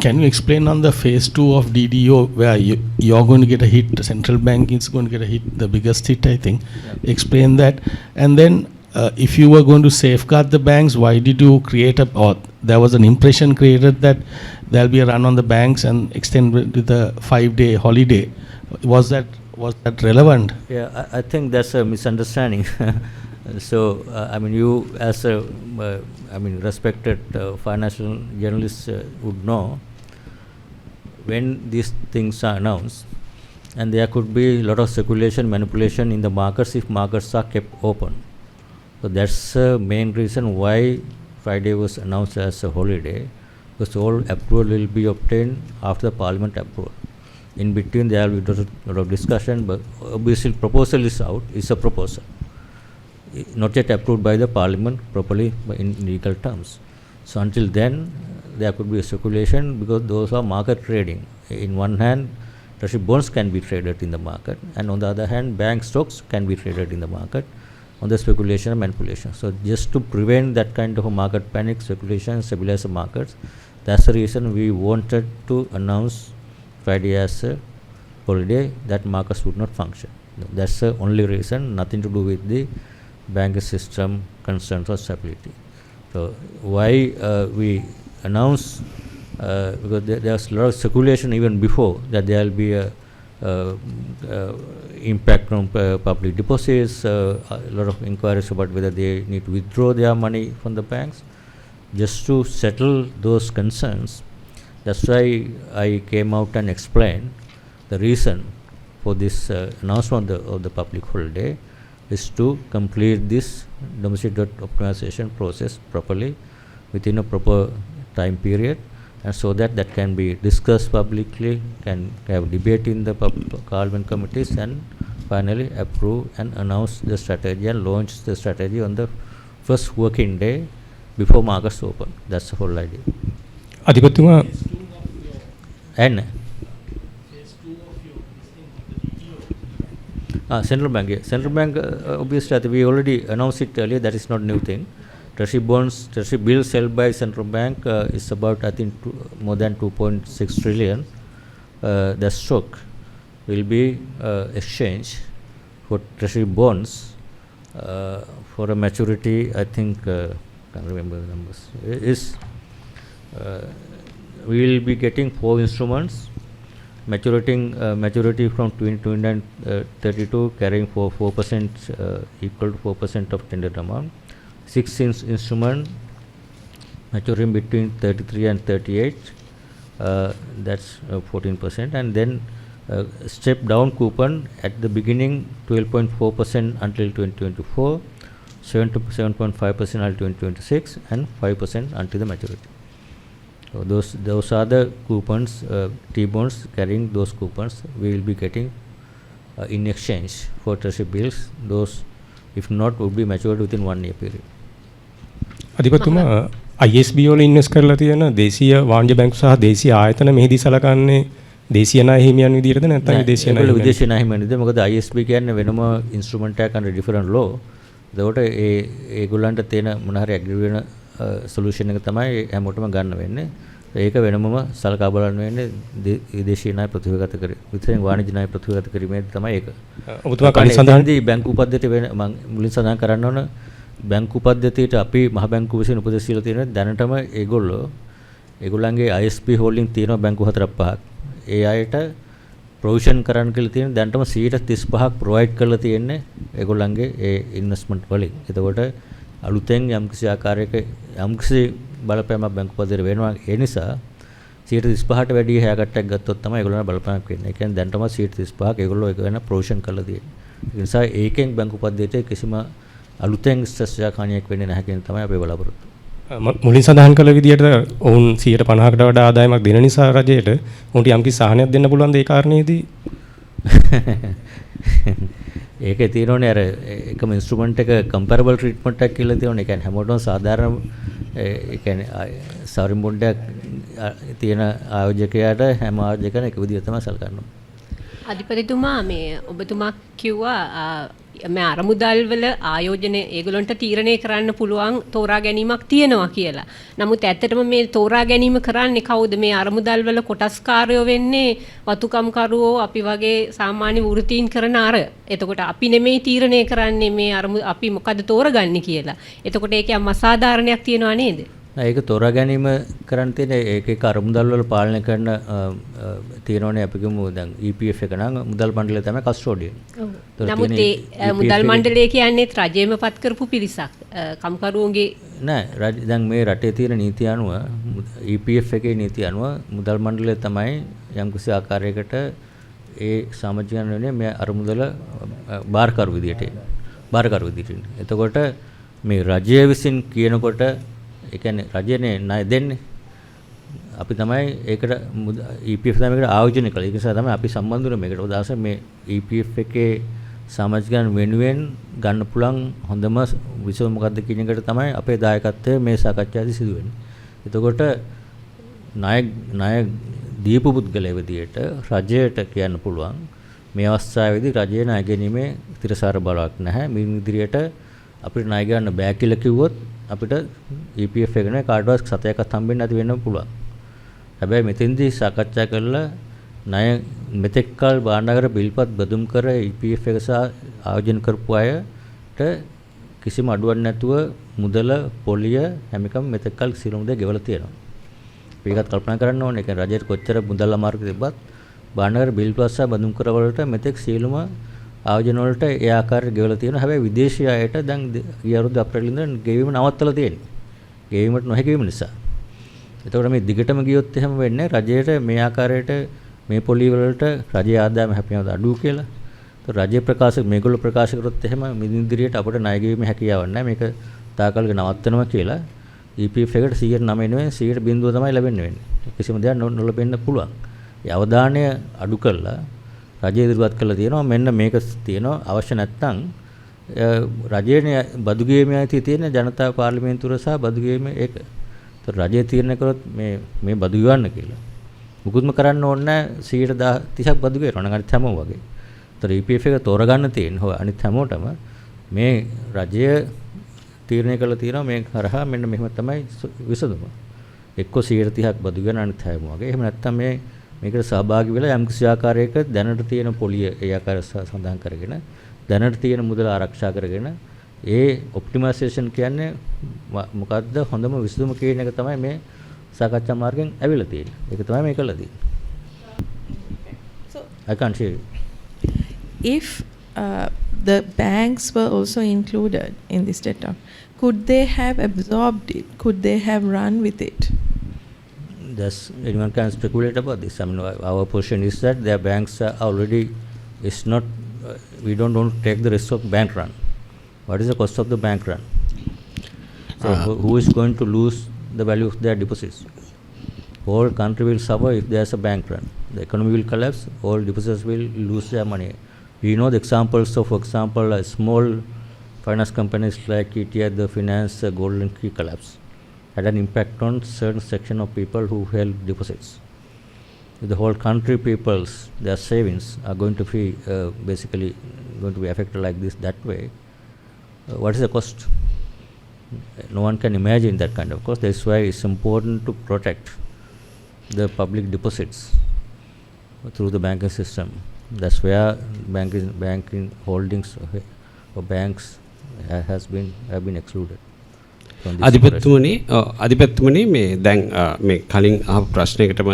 Can you explain on the phase 2 of DDO where you're going to get a hit, the central bank is going to get a hit, the biggest hit I think. Yeah. Explain that. And then if you were going to safeguard the banks, why did you create or there was an impression created that there'll be a run on the banks and extend with a 5-day holiday. Was that relevant? Yeah, I think that's a misunderstanding. So, I mean, you as a, respected financial journalist would know when these things are announced, and there could be a lot of speculation, manipulation in the markets if markets are kept open. So that's the main reason why Friday was announced as a holiday, because all approval will be obtained after the parliament approval. In between there will be a lot of discussion, but obviously proposal is out, it's a proposal. Not yet approved by the parliament properly in legal terms. So until then there could be a speculation because those are market trading. In one hand, treasury bonds can be traded in the market, and on the other hand, bank stocks can be traded in the market on the speculation and manipulation. So just to prevent that kind of a market panic, speculation, stabilize the markets, that's the reason we wanted to announce Friday as a holiday, that markets would not function. That's the only reason, nothing to do with the banking system concerns or stability. So why we announce, because there's a lot of speculation even before that there will be a impact on public deposits, a lot of inquiries about whether they need to withdraw their money from the banks. Just to settle those concerns, that's why I came out and explained the reason for this announcement of the public holiday is to complete this domestic debt optimization process properly within a proper time period, and so that can be discussed publicly, can have debate in the parliament committees, and finally approve and announce the strategy and launch the strategy on the first working day before markets open. That's the whole idea. and central bank. Yeah. Central bank, obviously, we already announced it earlier. That is not new thing. Treasury bonds, treasury bills held by central bank is about, I think, more than 2.6 trillion. The stock will be exchanged for treasury bonds for a maturity. I think can't remember the numbers. We will be getting 4 instruments. Maturity from 2032 carrying 4% equal to 4% of tendered amount. 6 instrument maturing between 33 and 38, that's 14%, and then step down coupon at the beginning 12.4% until 2024, 7.5% until 2026, and 5% until the maturity. So those are the coupons, T-bonds carrying those coupons we will be getting in exchange for treasury bills. Those, if not, would be matured within 1 year period. අධිපතිතුමා ISB වල invest කරලා තියෙන දේශීය වාණිජ බැංකු සහ දේශීය ආයතන මෙහිදී සලකන්නේ දේශීය ණය හිමියන් විදිහටද නැත්නම් විදේශීය ණය? විදේශීය ණය හිමියන් විදිහට. මොකද ISB කියන්නේ වෙනම ඉන්ස්ට්‍රුමන්ට් එකක් under different law. ඒකට ඒගොල්ලන්ට තියෙන මොන හරි ඇග්‍රී වෙන සොලියුෂන් එක තමයි හැමෝටම ගන්න වෙන්නේ. ඒක වෙනමම සලකා බලන්න වෙන්නේ විදේශීය ණය ප්‍රතිවගත කර විතරෙන් වාණිජ ණය ප්‍රතිවගත කිරීමේදී තමයි ඒක. ඔබතුමා කලින් සඳහන් බැංකු උපද්දයට වෙන මම මුලින් සඳහන් කරන්න ඕන බැංකු උපද්දතියට අපි මහ බැංකුව විසින් උපදෙස් දීලා තියෙනවා. දැනටම ඒගොල්ලන්ගේ ISP හෝල්ඩින් තියෙනවා බැංකු 4-5ක්. ඒ අයට ප්‍රොවිෂන් කරන්න කියලා තියෙන දැනටම 35%ක් ප්‍රොවයිඩ් කරලා තියෙන්නේ ඒගොල්ලන්ගේ ඒ ඉන්වෙස්ට්මන්ට් වලින්. එතකොට අලුතෙන් යම්කිසි ආකාරයක යම්කිසි බලපෑමක් බැංකු පදයට වෙනවා. ඒ නිසා 35%ට වැඩි හැයකට්ටක් ගත්තොත් තමයි ඒගොල්ලන්ට බලපෑමක් වෙන්නේ. ඒ කියන්නේ දැනටම 35%ක් ඒගොල්ලෝ ඒක වෙන ප්‍රොවිෂන් කරලා තියෙන්නේ. ඒ නිසා ඒකෙන් බැංකු පදයට කිසිම අලුතෙන් ස්ට්‍රෙස්යක් හානියක් වෙන්නේ නැහැ කියන තමයි අපේ බලාපොරොත්තු. මුලින් සඳහන් කළ විදිහට ඔවුන් 150කට වඩා ආදායමක් දෙන නිසා රජයට උන්ට යම්කිසි සහනයක් දෙන්න පුළුවන් ඒ කාරණේදී ඒකේ තියෙනෝනේ අර එකම ඉන්ස්ට්‍රුමන්ට් එක කම්පැරබල් ට්‍රීට්මන්ට් එකක් කියලා තියෙනෝනේ. ඒ කියන්නේ හැමෝටම සාධාරණ ඒ කියන්නේ සවරින් බොන්ඩ් එකක් තියෙන ආයෝජකයාට හැම ආයෝජකයන් එක විදිහට තමයි සලකන්නේ. අධිපතිතුමා මේ ඔබතුමා කිව්වා මේ අරමුදල් වල ආයෝජන ඒගොල්ලන්ට තීරණය කරන්න පුළුවන් තෝරා ගැනීමක් තියෙනවා කියලා. නමුත් ඇත්තටම මේ තෝරා ගැනීම කරන්නේ කවුද? මේ අරමුදල් වල කොටස්කාරයෝ වෙන්නේ වතුකම්කරුවෝ අපි වගේ සාමාන්‍ය වෘත්තීන් කරන අර. එතකොට අපි නෙමෙයි තීරණය කරන්නේ මේ අපි මොකද තෝරගන්නේ කියලා. එතකොට ඒකේ අසාධාරණයක් තියෙනවා නේද? ඒක තෝරා ගැනීම කරන්න තියෙන ඒක අරමුදල් වල පාලනය කරන තියෙනෝනේ අපි කියමු දැන් EPF එක නම් මුදල් මණ්ඩලය තමයි කස්ටෝඩියන්. නමුත් ඒ මුදල් මණ්ඩලය කියන්නේ රජයේම පත් කරපු පිරිසක්. කම්කරුවෝගේ නෑ දැන් මේ රටේ තියෙන නීතිය අනුව EPF එකේ නීතිය අනුව මුදල් මණ්ඩලය තමයි යම්කිසි ආකාරයකට ඒ සමාජිකයන් වෙන්නේ මේ අරමුදල බාරකරු විදියට එතකොට මේ රජය විසින් කියනකොට ඒ කියන්නේ රජයනේ ණය දෙන්නේ. අපි තමයි ඒකට EPF තමයි මේකට ආයෝජනය කළේ. ඒ නිසා තමයි අපි සම්බන්ධ වෙන්නේ මේකට. උදාහරණ මේ EPF එකේ සමාජිකයන් වෙනුවෙන් ගන්න පුළුවන් හොඳම විසඳුම මොකක්ද කියන එකට තමයි අපේ දායකත්වය මේ සාකච්ඡාවේදී සිදු වෙන්නේ. එතකොට ණය දීපු පුද්ගලයා විදියට රජයට කියන්න පුළුවන් මේ අවස්ථාවේදී රජයේ ණය ගැනීමේ තිරසාර බලයක් නැහැ. මින් ඉදිරියට අපිට ණය ගන්න බෑ කියලා කිව්වොත් අපිට EPF එක නේ කාඩ්වත් සතයක්වත් හම්බෙන්නේ නැති වෙන්න පුළුවන්. හැබැයි මෙතෙන්දී සාකච්ඡා කරලා ණය මෙතෙක් කල බාණ්ඩාගාර බිල්පත් බදුම් කර EPF එක සහ ආයෝජන කරපු අයට කිසිම අඩුවක් නැතුව මුදල පොලිය හැම එකම මෙතෙක් කල සියලුම දේ ගෙවලා තියෙනවා. අපි ඒකත් කල්පනා කරන්න ඕනේ. ඒ කියන්නේ රජයට කොච්චර මුදල් අමාරු තිබ්බත් බාණ්ඩාගාර බිල්පත් සහ බදුම් කරවලට මෙතෙක් සියලුම ආයෝජන වලට ඒ ආකාරයට ගෙවලා තියෙනවා. හැබැයි විදේශීය අයට දැන් ගිය අවුරුදු අප්‍රේල් ඉඳන් ගෙවීම නවත්තලා තියෙනවා. ගෙවීමට නොහැකි වීම නිසා. එතකොට මේ දිගටම ගියොත් එහෙම වෙන්නේ රජයට මේ ආකාරයට මේ පොලි වලට රජයේ ආදායම හැපෙනවද අඩු කියලා. ඒතකොට රජයේ මේගොල්ලෝ ප්‍රකාශ කරොත් එහෙම මිදින්දිරියට අපිට ණය ගෙවීමේ හැකියාවක් නැහැ. මේක තාකල්ක නවත්තනවා කියලා EPF එකට 109 නෙවෙයි 100% තමයි ලැබෙන්නේ වෙන්නේ. කිසිම දෙයක් නොලැබෙන්න පුළුවන්. ඒ අවධානය අඩු කළා රජය ඉදිරිපත් කළා තියෙනවා මෙන්න මේක තියෙනවා අවශ්‍ය නැත්නම් රජයේ බදු ගේමේ ඇති තියෙන ජනතා පාර්ලිමේන්තුව සහ බදු ගේමේ ඒක. ඒතර රජය තීරණය කරොත් මේ බදු ගන්න කියලා. මුකුත්ම කරන්න ඕනේ නැහැ 30ක් බදු ගෙවනවා නම් අනිත් හැමෝම වගේ. ඒතර EPF එක තෝරගන්න තියෙන අනිත් හැමෝටම මේ රජය තීරණය කළා තියෙනවා මේ කරහා මෙන්න මෙහෙම තමයි විසඳුම. එක්ක 30ක් බදු ගෙවන අනිත් හැමෝම වගේ. එහෙම නැත්නම් මේකට සහභාගී වෙලා යම් කිසි ආකාරයක දැනට තියෙන පොලිය ඒ ආකාරය සඳහන් කරගෙන දැනට තියෙන මුදල ආරක්ෂා කරගෙන ඒ ඔප්ටිමයිසේෂන් කියන්නේ මොකද්ද හොඳම විසඳුම කියන එක තමයි මේ සාකච්ඡා මාර්ගයෙන් ඇවිල්ලා තියෙන්නේ. ඒක තමයි මේ කළා තියෙන්නේ. So I can't hear you. If the banks were also included in this data, could they have absorbed it? Could they have run with it? Anyone can speculate about this. I mean, our position is that their banks are already is not. We don't want to take the risk of bank run. What is the cost of the bank run? So who is going to lose the value of their deposits? Whole country will suffer if there's a bank run. The economy will collapse. All depositors will lose their money. We know the examples of, for example, small finance companies like Etf, the finance golden key collapse had an impact on certain section of people who held deposits. If the whole country people's their savings are going to be basically going to be affected like this that way, what is the cost? No one can imagine that kind of cost. That's why it's important to protect the public deposits through the banking system. That's where banking holdings or banks have been excluded. අධිපතිතුමනි මේ දැන් මේ කලින් අහපු ප්‍රශ්නයකටම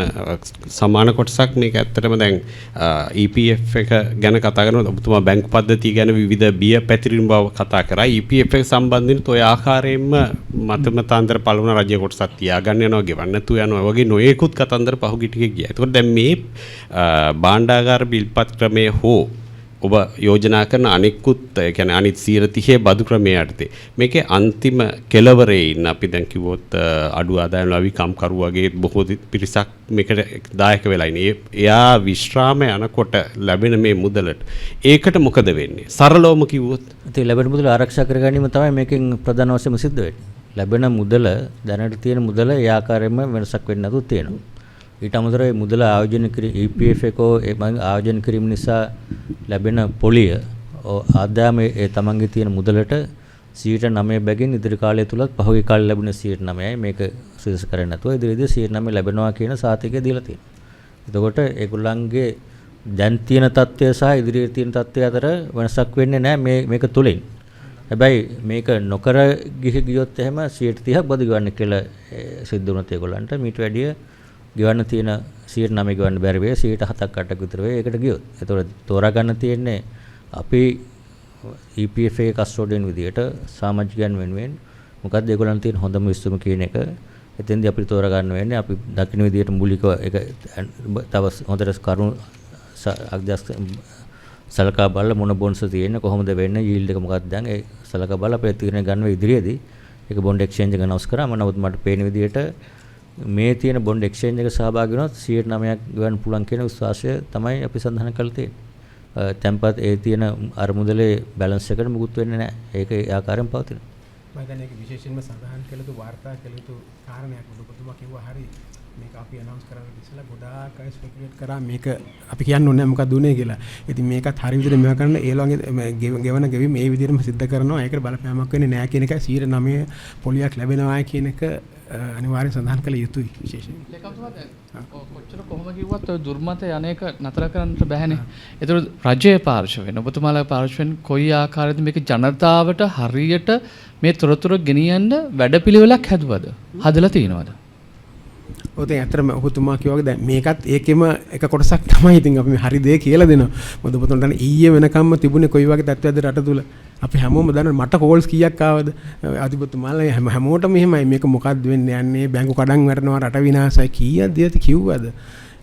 සමාන කොටසක් මේක ඇත්තටම දැන් EPF එක ගැන කතා කරනකොට ඔබතුමා බැංකු පද්ධතිය ගැන විවිධ බිය පැතිරෙන බව කතා කරා. EPF එක සම්බන්ධයෙන් ඔය ආකාරයෙන්ම මතමතාන්තර පළවන රජ්‍ය කොටසක් තියාගන්න යනවා ගෙවන්න නැතුව යනවා වගේ නොයෙකුත් කතන්දර පහුගිය ටිකේ ගියා. ඒකෝට දැන් මේ භාණ්ඩාගාර බිල්පත් ක්‍රමයේ හෝ ඔබ යෝජනා කරන අනිකුත් කියන්නේ අනිත් 130 බදු ක්‍රමයේ යටතේ මේකේ අන්තිම කෙලවරේ ඉන්න අපි දැන් කිව්වොත් අඩු ආදායම් ලැබි කම්කරු වගේ බොහෝ පිරිසක් මේකට දායක වෙලා ඉන්නේ. එයා විශ්‍රාම යනකොට ලැබෙන මේ මුදලට ඒකට මොකද වෙන්නේ? සරලවම කිව්වොත් ඉතින් ලැබෙන මුදල ආරක්ෂා කර ගැනීම තමයි මේකෙන් ප්‍රධාන වශයෙන්ම සිද්ධ වෙන්නේ. ලැබෙන මුදල දැනට තියෙන මුදල ඒ ආකාරයෙන්ම වෙනසක් වෙන්නේ නැතුව තියෙනවා. ඊට අමතරව මුදල ආයෝජන EPF එකෝ ආයෝජන කිරීම නිසා ලැබෙන පොලිය ආදායම ඒ තමන්ගේ තියෙන මුදලට 9% බැගින් ඉදිරි කාලය තුලත් පහුගිය කාලේ ලැබුණ 9%යි මේක සුදුසු කරන්නේ නැතුව ඉදිරියේදී 9% ලැබෙනවා කියන සාතිකය දීලා තියෙනවා. එතකොට ඒගොල්ලන්ගේ දැන් තියෙන තත්ත්වය සහ ඉදිරියේ තියෙන තත්ත්වය අතර වෙනසක් වෙන්නේ නැහැ මේක තුලින්. හැබැයි මේක නොකර ගියොත් එහෙම 30ක් බදු ගන්න කියලා සිද්ධ වුණත් ඒගොල්ලන්ට මීට වැඩිය ගෙවන්න තියෙන 9% ගෙවන්න බැරි වෙයි 7ක් 8ක් විතර වෙයි ඒකට ගියොත්. ඒතකොට තෝරා ගන්න තියෙන්නේ අපි EPF එකේ කස්ටෝඩියන් විදියට සමාජිකයන් වෙනුවෙන් මොකක්ද ඒගොල්ලන් තියෙන හොඳම විශ්සුම කියන එක. එතෙන්දී අපිට තෝරා ගන්න වෙන්නේ අපි දකින්න විදියට මූලිකව ඒක තව හොඳට කරුණු සලකා බලලා මොන බොන්ඩ්ස් තියෙන්නේ කොහොමද වෙන්නේ යීල්ඩ් එක මොකක්ද දැන් ඒ සලකා බලලා අපේ තීරණ ගන්න ඉදිරියේදී ඒක බොන්ඩ් එක්ස්චේන්ජ් එක අනවුන්ස් කරාම නමුත් මට පේන විදියට මේ තියෙන බොන්ඩ් එක්ස්චේන්ජ් එක සහභාගී වුණොත් 9%ක් ගන්න පුළුවන් කියන විශ්වාසය තමයි අපි සඳහන් කරලා තියෙන්නේ. tempat ඒ තියෙන අරමුදලේ බැලන්ස් එකට මුකුත් වෙන්නේ නැහැ. ඒක ඒ ආකාරයෙන් පවතිනවා. මම දැන් ඒක විශේෂයෙන්ම සඳහන් කළ යුතු වාර්තා කළ යුතු කාරණයක් ඔබතුමා කිව්වා හරි. මේක අපි අනවුන්ස් කරන්න ඉස්සෙල්ලා ගොඩාක් අය ස්පෙකියුලේට් කරා මේක අපි කියන්න ඕනේ මොකක්ද උනේ කියලා. ඉතින් මේකත් හරි විදිහට මේවා කරන්න ඒ වගේ ගෙවන ගෙවීම මේ විදිහටම සිද්ධ කරනවා. ඒකට බලපෑමක් වෙන්නේ නැහැ කියන එකයි 9% පොලියක් ලැබෙනවා කියන එක අනිවාර්යෙන් සඳහන් කළ යුතුයි විශේෂයෙන්. කොච්චර කොහොම කිව්වත් ඔය දුර්මත යන්නේක නතර කරන්නට බැහැනේ. ඒතර රජයේ පාර්ශවයෙන් ඔබතුමාලා පාර්ශවයෙන් කොයි ආකාරයකද මේක ජනතාවට හරියට මේ තොරතුරු ගෙනියන්න වැඩපිළිවෙලක් හැදුවද? හදලා තියෙනවද? ඔතෙන් ඇත්තටම ඔබතුමා කිව්වා වගේ දැන් මේකත් ඒකෙම එක කොටසක් තමයි. ඉතින් අපි මේ හරි දේ කියලා දෙනවා. මොකද ඔබතුමාට දැන් ඊයේ වෙනකම්ම තිබුණේ කොයි වගේ තත්ත්වයක්ද රට තුල. අපි හැමෝම දන්නවා මට කෝල්ස් කීයක් ආවද? අධිපතිතුමාලා හැමෝටම එහෙමයි මේක මොකක්ද වෙන්නේ යන්නේ බැංකු කඩන් වැටෙනවා රට විනාශයි කීයක්ද කිව්වද?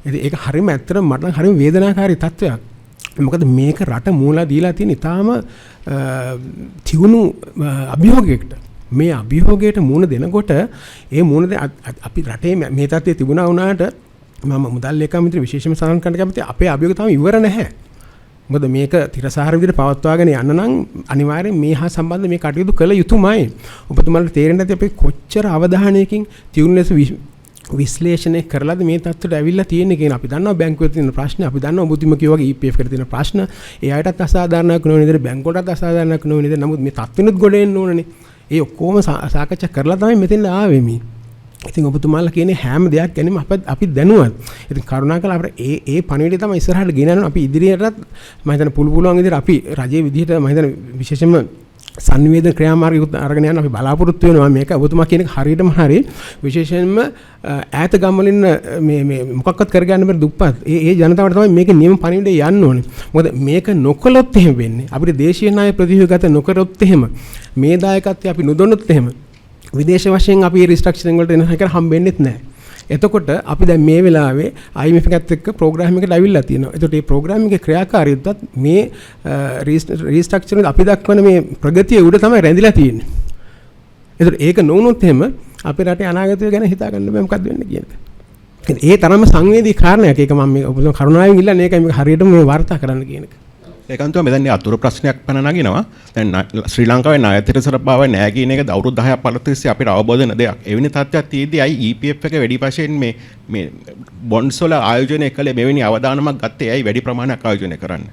ඉතින් ඒක හරියම ඇත්තටම මට හරියම වේදනාකාරී තත්ත්වයක්. මොකද මේක රට මූලා දීලා තියෙන ඉතාලම තියුණු අභියෝගයකට. මේ අභියෝගයට මුහුණ දෙනකොට ඒ මුහුණ අපි රටේ මේ තත්ත්වයේ තිබුණා වුණාට මම මුදල් ලේකම්ත්‍රි විශේෂයෙන්ම සඳහන් කරන්න කැමතියි අපේ අභියෝගය තාම ඉවර නැහැ. මොකද මේක තිරසාර විදිහට පවත්වාගෙන යන්න නම් අනිවාර්යෙන් මේ හා සම්බන්ධ මේ කටයුතු කළ යුතුමයි. ඔබතුමාලට තේරෙන්නේ නැති අපි කොච්චර අවධානයකින් තියුණු ලෙස විශ්ලේෂණය කරලාද මේ තත්ත්වයට ඇවිල්ලා තියෙන්නේ කියන අපි දන්නවා බැංකුවේ තියෙන ප්‍රශ්න අපි දන්නවා ඔබතුම කිව්වා වගේ EPF එකට තියෙන ප්‍රශ්න ඒ අයටත් අසාධාරණයක් නොවන විදිහට බැංකුවටත් අසාධාරණයක් නොවන විදිහට නමුත් මේ තත්ත්වෙනුත් ගොඩ එන්න ඕනනේ ඒ ඔක්කොම සාකච්ඡා කරලා තමයි මෙතෙන් ආවේ මේ ඉතින් ඔබතුමාලා කියන්නේ හැම දෙයක් ගැනීම අපි දැනුවත් ඉතින් කරුණාකරලා අපිට ඒ පණිවිඩය තමයි ඉස්සරහට ගෙනයන්න අපි ඉදිරියටත් මම හිතන පුළුවන් විදිහට අපි රජයේ විදිහට මම හිතන විශේෂයෙන්ම සංවේදන ක්‍රියාමාර්ගය අරගෙන යන අපි බලාපොරොත්තු වෙනවා මේක ඔබතුමා කියන එක හරියටම හරි විශේෂයෙන්ම ඈත ගම්වලින් මේ මොකක්වත් කරගන්න බැරි දුප්පත් ඒ ජනතාවට තමයි මේකේ නියම පණිවිඩය යන්න ඕනේ මොකද මේක නොකළොත් එහෙම වෙන්නේ අපිට දේශීය ණය ප්‍රතිව්‍යුහගත නොකරොත් එහෙම මේ දායකත්වය අපි නොදොනොත් එහෙම විදේශ වශයෙන් අපි රිස්ට්‍රක්චරින් වලට එන එක හම්බෙන්නෙත් නැහැ. එතකොට අපි දැන් මේ වෙලාවේ IMF එකත් එක්ක ප්‍රෝග්‍රෑම් එකට අවිල්ලා තියෙනවා. එතකොට මේ ප්‍රෝග්‍රෑම් එකේ ක්‍රියාකාරීත්වයත් මේ රිස්ට්‍රක්චරින් අපි දක්වන මේ ප්‍රගතිය උඩ තමයි රැඳිලා තියෙන්නේ. එතකොට ඒක නොවුනොත් එහෙම අපේ රටේ අනාගතය ගැන හිතා ගන්න බෑ මොකක්ද වෙන්නේ කියන එක. ඒ තරම්ම සංවේදී කාරණයක්. ඒක මම මේ ඔබතුමා කරුණාවෙන් ඉල්ලන්නේ ඒකයි මේක හරියටම මේ වාර්තා කරන්න කියන එක. ඒකන්තුව මෙතන අතුරු ප්‍රශ්නයක් පැන නගිනවා. දැන් ශ්‍රී ලංකාවේ ණයතර බව නැහැ කියන එක අවුරුදු 10ක් 15ක් තිස්සේ අපිට අවබෝධ වෙන දෙයක්. එවැනි තත්ත්වයක් තියෙද්දී අයි EPF එක වැඩි වශයෙන් මේ බොන්ඩ්ස් වල ආයෝජනය කළේ මෙවැනි අවදානමක් ගත්තේ ඇයි වැඩි ප්‍රමාණයක් ආයෝජනය කරන්නේ?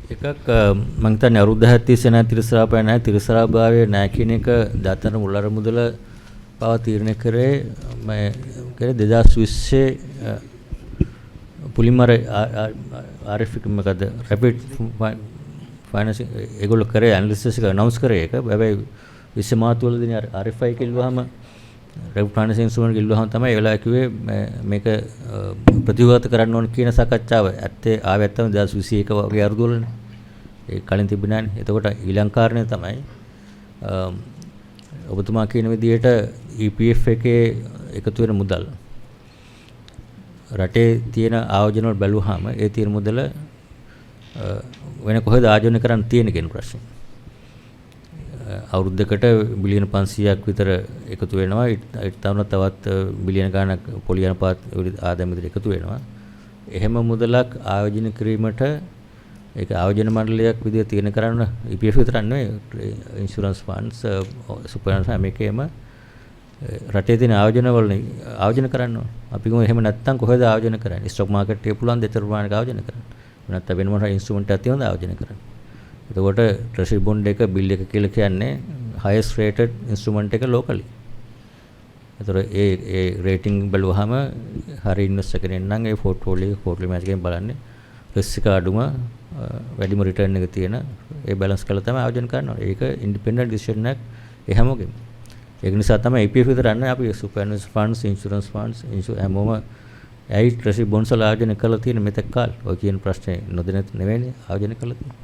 එකක් මම හිතන්නේ අවුරුදු 10ක් තිස්සේ නැහැ තිරසරාපය නැහැ තිරසරාභාවයේ නැහැ කියන එක දාතන මුල්ලර මුදල පව තීරණය කරේ මේ 2020 පුලිමර RF මොකද රැපිඩ් ෆයිනෑන්සින් ඒගොල්ලෝ කරේ ඇනලිසිස් එක අනවුන්ස් කරේ ඒක හැබැයි 20 මාර්තු වලදී RFI කිල්ලුවාම රැපිඩ් ෆයිනෑන්සින් ඉන්ස්ට්‍රුමන්ට් කිල්ලුවාම තමයි ඒ වෙලාවේ කිව්වේ මේක ප්‍රතිවගත කරන්න ඕන කියන සාකච්ඡාව ඇත්තේ ආවේ නැත්තම් 2021 වගේ අරුදුවලනේ ඒ කලින් තිබුණේ නැහැ. එතකොට ඊළඟ කාරණේ තමයි ඔබතුමා කියන විදිහට EPF එකේ එකතු වෙන මුදල් රටේ තියෙන ආයෝජන වල බැලුවාම ඒ තියෙන මුදල වෙන කොහෙද ආයෝජනය කරන්න තියෙන කියන ප්‍රශ්නේ. අවුරුද්දකට බිලියන 500ක් විතර එකතු වෙනවා. ඊට තවත් බිලියන ගණනක් පොලියන පාත් ආදායම විතර එකතු වෙනවා. එහෙම මුදලක් ආයෝජනය කිරීමට ඒක ආයෝජන මණ්ඩලයක් විදිහට තියෙන කරන්න EPF විතරක් නෙවෙයි ඉන්ෂුරන්ස් ෆන්ඩ්ස් සුපර්ෆන්ඩ්ස් මේකේම රටේ තියෙන ආයෝජන වල ආයෝජන කරන්න ඕන. අපි කොහොම එහෙම නැත්තම් කොහෙද ආයෝජන කරන්නේ? ස්ටොක් මාකට් එකේ පුළුවන් දෙතර ප්‍රමාණයක ආයෝජන කරන්න. නැත්නම් වෙන මොනවා ඉන්ස්ට්‍රුමන්ට් එකක් තියෙනවද ආයෝජන කරන්න. එතකොට ට්‍රෙෂරි බොන්ඩ් එක බිල් එක කියලා කියන්නේ highest rated instrument එක locally. ඒතර ඒ රේටින් බලුවාම හරි ඉන්වෙස්ටර් කෙනෙක් නම් ඒ පෝර්ට්ෆෝලියෝ මැච් එකෙන් බලන්නේ රිස්ක් එක අඩුම වැඩිම රිටර්න් එක තියෙන ඒ බැලන්ස් කරලා තමයි ආයෝජන කරනවා. ඒක ඉන්ඩිපෙන්ඩන්ට් ඩිසිෂන් එකක් ඒ හැමෝගෙම. ඒක නිසා තමයි EPF විතර නැහැ අපි සුපර්ෆන්ඩ්ස් ෆන්ඩ්ස් ඉන්ෂුරන්ස් ෆන්ඩ්ස් හැමෝම ඇයි ට්‍රෙෂරි බොන්ඩ්ස් වල ආයෝජන කරලා තියෙන මෙතෙක් කාල ඔය කියන ප්‍රශ්නේ නොදැන නෙවෙයි ආයෝජන කරලා තියෙන්නේ.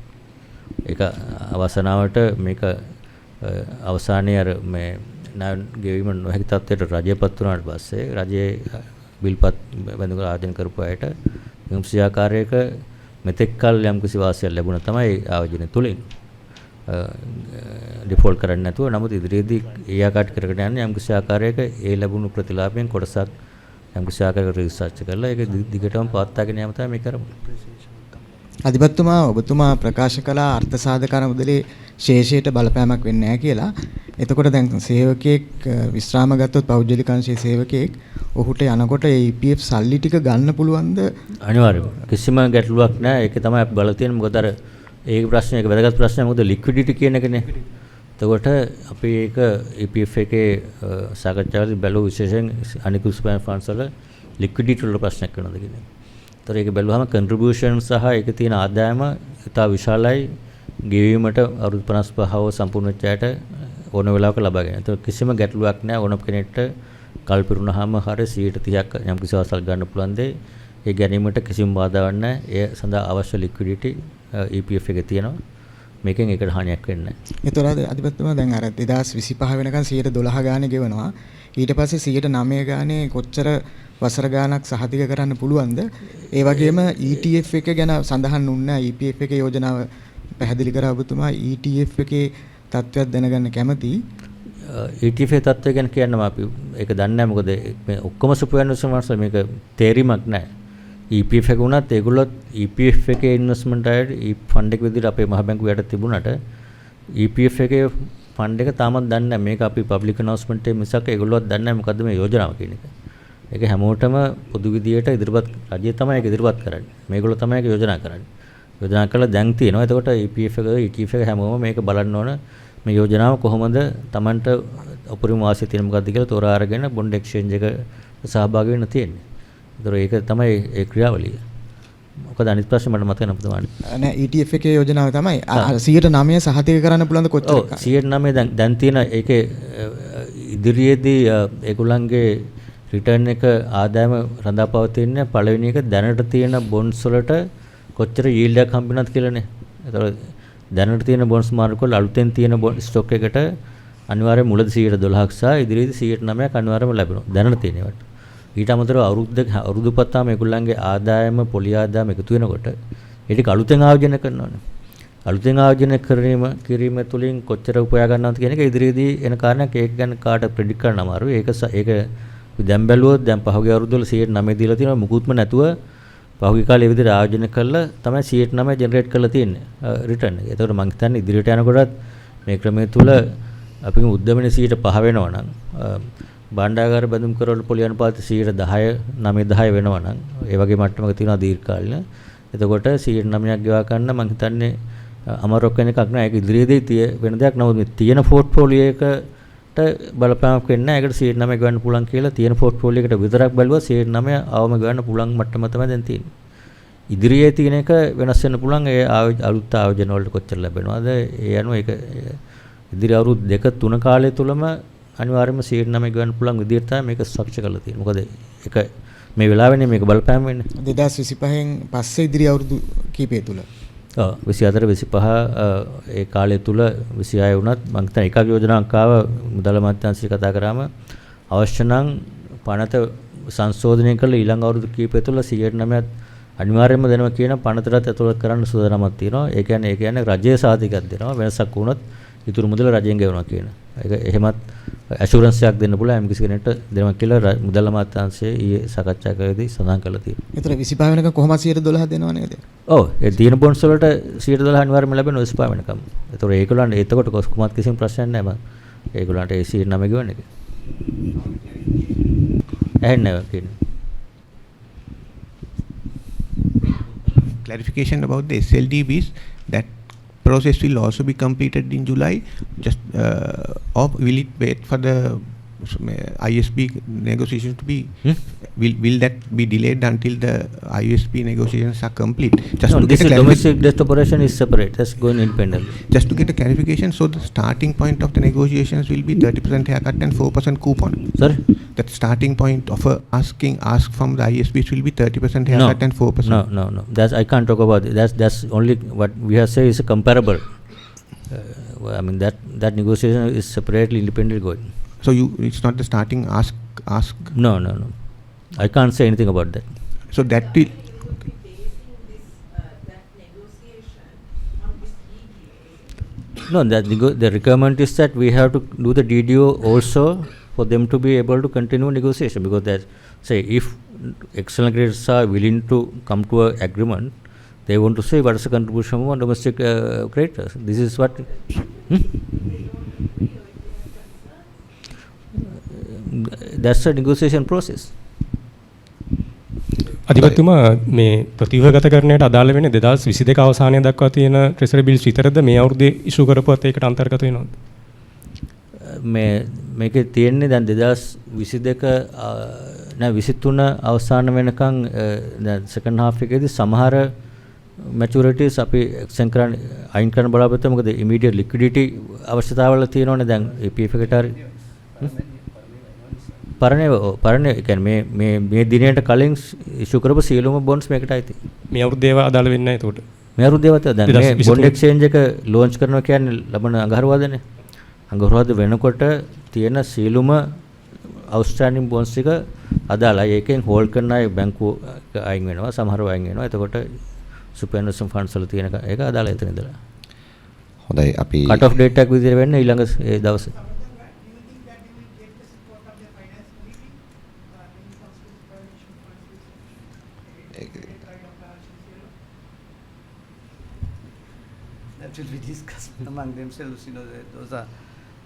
ඒක අවසනාවට මේක අවසානයේ අර මේ ණය ගෙවීම නොහැකි තත්ත්වයට රජයපත් වුණාට පස්සේ රජයේ බිල්පත් බඳුන ආයෝජන කරපු අයට යම්කිසි ආකාරයක මෙතෙක් කල යම්කිසි වාසියක් ලැබුණා තමයි ආයෝජනය තුලින් ඩිෆෝල්ට් කරන්නේ නැතුව නමුත් ඉදිරියේදී ඒ ආකාරයට කරගෙන යන්නේ යම්කිසි ආකාරයක ඒ ලැබුණු ප්‍රතිලාභයෙන් කොටසක් යම්කිසි ආකාරයක රිසර්ච් කරලා ඒක දිගටම පවත්වාගෙන යාම තමයි මේ කරමු. අධිපතිතුමා ඔබතුමා ප්‍රකාශ කළ අර්ථ සාධකන මුදලේ ශේෂයට බලපෑමක් වෙන්නේ නැහැ කියලා. එතකොට දැන් සේවකයෙක් විශ්‍රාම ගත්තොත් පෞද්ගලික අංශයේ සේවකයෙක් ඔහුට යනකොට ඒ EPF සල්ලි ටික ගන්න පුළුවන්ද? අනිවාර්යයෙන්. කිසිම ගැටලුවක් නැහැ. ඒක තමයි අපි බලලා තියෙන්නේ. මොකද අර ඒක ප්‍රශ්නේ ඒක වැදගත් ප්‍රශ්නයක්. මොකද ලික්විඩිටි කියන එකනේ. එතකොට අපි ඒක EPF එකේ සාකච්ඡාවේදී බැලුව විශේෂයෙන් අනිකුත් ස්පෑන් ෆන්ඩ්ස් වල ලික්විඩිටි වල ප්‍රශ්නයක් වෙනවද කියන එක. ඒතර ඒක බැලුවහම කන්ට්‍රිබියුෂන් සහ ඒකේ තියෙන ආදායම ඉතා විශාලයි ගෙවීමට අවුරුදු 55ව සම්පූර්ණ වෙච්ච අයට ඕන වෙලාවක ලබා ගන්න. ඒතර කිසිම ගැටලුවක් නැහැ ඕනම කෙනෙක්ට කල්පිරුණාම හරිය 130ක් යම් කිසි අවස්ථාවක් ගන්න පුළුවන් දෙයි. ඒ ගැනීමට කිසිම බාධාවක් නැහැ. ඒ සඳහා අවශ්‍ය ලික්විඩිටි EPF එකේ තියෙනවා. මේකෙන් ඒකට හානියක් වෙන්නේ නැහැ. ඒතර අධිපතිතුමා දැන් අර 2025 වෙනකන් 112 ගානේ ගෙවනවා. ඊට පස්සේ 109 ගානේ කොච්චර වසර ගානක් සහතික කරන්න පුළුවන්ද? ඒ වගේම ETF එක ගැන සඳහන් වුණා EPF එකේ යෝජනාව පැහැදිලි කරා ඔබතුමා ETF එකේ තත්ත්වයක් දැනගන්න කැමතියි. ETF තත්ත්වය ගැන කියන්නම අපි ඒක දන්නේ නැහැ මොකද මේ ඔක්කොම සුපර්ෆන්ඩ්ස් මේක තේරිමක් නැහැ. EPF එක වුණත් ඒගොල්ලෝ EPF එකේ ඉන්වෙස්ට්මන්ට් අයට ෆන්ඩ් එක විදිහට අපේ මහ බැංකුව යට තිබුණාට EPF එකේ ෆන්ඩ් එක තාමත් දන්නේ නැහැ. මේක අපි පබ්ලික් අනවුස්මන්ට් එකේ මිසක් ඒගොල්ලෝවත් දන්නේ නැහැ මොකද්ද මේ යෝජනාව කියන එක. ඒක හැමෝටම පොදු විදියට ඉදිරිපත් රජය තමයි ඒක ඉදිරිපත් කරන්නේ. මේගොල්ලෝ තමයි ඒක යෝජනා කරන්නේ. යෝජනා කරලා දැන් තියෙනවා. එතකොට EPF එක ETF එක හැමෝම මේක බලන්න ඕන. මේ යෝජනාව කොහොමද Tamanට උපරිම වාසිය තියෙන මොකද්ද කියලා තෝරා අරගෙන බොන්ඩ් එක්ස්චේන්ජ් එක සහභාගී වෙන්න තියෙන්නේ. ඒතර ඒක තමයි ඒ ක්‍රියාවලිය. මොකද අනිත් ප්‍රශ්නේ මට මතක නැහැ නෑ ETF එකේ යෝජනාව තමයි 109 සහතික කරන්න පුළුවන්ද කොච්චර? ඔව් 109 දැන් තියෙන ඒකේ ඉදිරියේදී ඒගොල්ලන්ගේ රිටර්න් එක ආදායම රඳාපවතින පළවෙනි එක දැනට තියෙන බොන්ඩ්ස් වලට කොච්චර yield එකක් හම්බ වෙනවද කියලානේ. ඒතකොට දැනට තියෙන බොන්ඩ්ස් මාර්කවල අලුතෙන් තියෙන ස්ටොක් එකට අනිවාර්යයෙන් මුලදී 12%ක් සහ ඉදිරියේදී 9%ක් අනිවාර්යයෙන්ම ලැබෙනවා. දැනට තියෙන ඒවාට. ඊට අමතරව අවුරුදු පත්තාම ඒගොල්ලන්ගේ ආදායම පොලි ආදායම එකතු වෙනකොට ඒ ටික අලුතෙන් ආයෝජනය කරනවානේ. අලුතෙන් ආයෝජනය කිරීම තුළින් කොච්චර උපයා ගන්නවද කියන එක ඉදිරියේදී එන කාරණයක්. ඒක ගැන කාට ප්‍රෙඩික්ට් කරන්න අමාරුයි. ඒක දැන් බැලුවොත් දැන් පහුගිය අවුරුද්දවල 9% දීලා තියෙනවා. මුකුත්ම නැතුව පහුගිය කාලේ විදිහට ආයෝජනය කළා තමයි 9% ජෙනරේට් කරලා තියෙන්නේ රිටර්න් එක. ඒතකොට මම හිතන්නේ ඉදිරියට යනකොටත් මේ ක්‍රමය තුල අපි උද්දමනේ 5% වෙනවා නම් භාණ්ඩාගාර බැඳුම් කරවල පොලි අනුපාතය 9-10 වෙනවා නම් ඒ වගේ මට්ටමක තියෙනවා දීර්ඝකාලීන. එතකොට 9%ක් ගෙවා ගන්න මම හිතන්නේ අමාරුවක් වෙන එකක් නෑ. ඒක ඉදිරියේදී වෙන දෙයක්. නමුත් මේ තියෙන පෝර්ට්ෆෝලියෝ එකට බලපෑමක් වෙන්නේ නැහැ. ඒකට 9% ගන්න පුළුවන් කියලා තියෙන පෝර්ට්ෆෝලියෝ එකට විතරක් බැලුවා 9% අවම ගන්න පුළුවන් මට්ටම තමයි දැන් තියෙන්නේ. ඉදිරියේ තියෙන එක වෙනස් වෙන්න පුළුවන්. ඒ අලුත් ආයෝජන වලට කොච්චර ලැබෙනවද? ඒ අනුව ඒක ඉදිරි අවුරුදු 2-3 කාලය තුලම අනිවාර්යයෙන්ම 9% ගන්න පුළුවන් විදිහට තමයි මේක ස්ට්‍රක්චර් කරලා තියෙන්නේ. මොකද ඒක මේ වෙලාවෙනේ මේක බලපෑම් වෙන්නේ. 2025න් පස්සේ ඉදිරි අවුරුදු කීපය තුල 24-25 ඒ කාලය තුල 26 වුණත් මම හිතන එකක් යෝජනාවක් ආව මුදල් අමාත්‍යාංශය කතා කරාම අවශ්‍ය නම් පනත සංශෝධනය කළ ඊළඟ අවුරුදු කීපය තුල 9% අනිවාර්යයෙන්ම දෙනවා කියන පනතටත් ඇතුළත් කරන්න සූදානමක් තියෙනවා. ඒ කියන්නේ රජයේ සාධකයක් දෙනවා. වෙනසක් වුණොත් ඉතුරු මුදල රජයෙන් ගෙවනවා කියන. ඒක එහෙමත් ඇෂුරන්ස් එකක් දෙන්න පුළුවන් එම් කිසි කෙනෙක්ට දෙනවා කියලා මුදල් අමාත්‍යාංශයේ ඊයේ සාකච්ඡා කරේදී සඳහන් කරලා තියෙනවා. ඒතර 25 වෙනකම් කොහොමද 12% දෙනව නේද? ඔව් ඒ තියෙන බොන්ඩ්ස් වලට 12% අනිවාර්යයෙන්ම ලැබෙනවා 25 වෙනකම්. ඒතර ඒගොල්ලන්ට එතකොට කොහොමත් කිසිම ප්‍රශ්නයක් නැහැ මම. ඒගොල්ලන්ට ඒ 9 ගෙවන එක. ඇහෙන්නේ නැහැ කියන්නේ. Clarification about the SLDBs, that process will also be completed in July, just or will it wait for the ISB negotiations to be will that be delayed until the ISB negotiations are complete? Just no, to this domestic debt operation is separate, that's going independently. Just to get a clarification, so the starting point of the negotiations will be 30% haircut and 4% coupon. Sorry? That starting point of ask from the ISBs will be 30% haircut and 4%. No. That's I can't talk about it. That's only what we have said is comparable. I mean that negotiation is separately independently going. So it's not the starting ask. No. I can't say anything about that. So that will. No, the requirement is that we have to do the DDO also for them to be able to continue negotiation, because that say if external creditors are willing to come to an agreement, they want to say what is the contribution from domestic creditors. This is what. That's a negotiation process. අධිපතිතුමා මේ ප්‍රතිව්‍යුහගතකරණයට අදාළ වෙන්නේ 2022 අවසානය දක්වා තියෙන ට්‍රෙසරි bills විතරද මේ අවුරුද්දේ issue කරපුවත් ඒකට අන්තර්ගත වෙනවද? මේකේ තියෙන්නේ දැන් 2022 23 අවසාන වෙනකන් දැන් සෙකන්ඩ් හාෆ් එකේදී සමහර මැචුරිටිස් අපි එක්ස්ටෙන්ඩ් කරන්න අයින් කරන්න බලාපොරොත්තු වෙනවා. මොකද ඉමීඩියට් ලික්විඩිටි අවශ්‍යතාවල තියෙනවනේ දැන් EPF එකට හරි පරණ කියන්නේ මේ දිනයට කලින් ඉෂු කරපු සියලුම බොන්ඩ්ස් මේකට ඇති. මේ අවුරුද්දේ ඒවා අදාළ වෙන්නේ නැහැ ඒකට. මේ අවුරුද්දේ ඒවා දැන් මේ බොන්ඩ් එක්ස්චේන්ජ් එක ලොන්ච් කරනවා කියන්නේ ලබන අඟහරුවාදනේ. අඟහරුවාද වෙනකොට තියෙන සියලුම අවුස්ට්‍රේලියානු බොන්ඩ්ස් ටික අදාළයි. ඒකෙන් හෝල්ඩ් කරන අය බැංකුව අයින් වෙනවා, සමහරව අයින් වෙනවා. එතකොට සුපර්නේෂන් ෆන්ඩ්ස් වල තියෙන එක අදාළ එතන ඉඳලා. හොඳයි අපි කට් ඔෆ් ඩේට් එකක් විදිහට වෙන්නේ ඊළඟ ඒ දවසේ. That will be discussed among themselves. Those are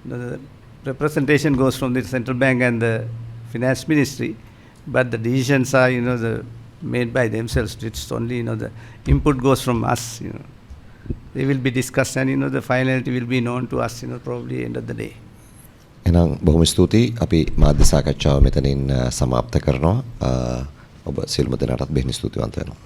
the representation goes from the central bank and the finance ministry, but the decisions are made by themselves. It's only the input goes from us. They will be discussed and the finality will be known to us probably end of the day. එහෙනම් බොහොම ස්තුතියි. අපි මාධ්‍ය සාකච්ඡාව මෙතනින් සමාප්ත කරනවා. ඔබ සියලුම දෙනාටත් බෙහෙවින් ස්තුතිවන්ත වෙනවා.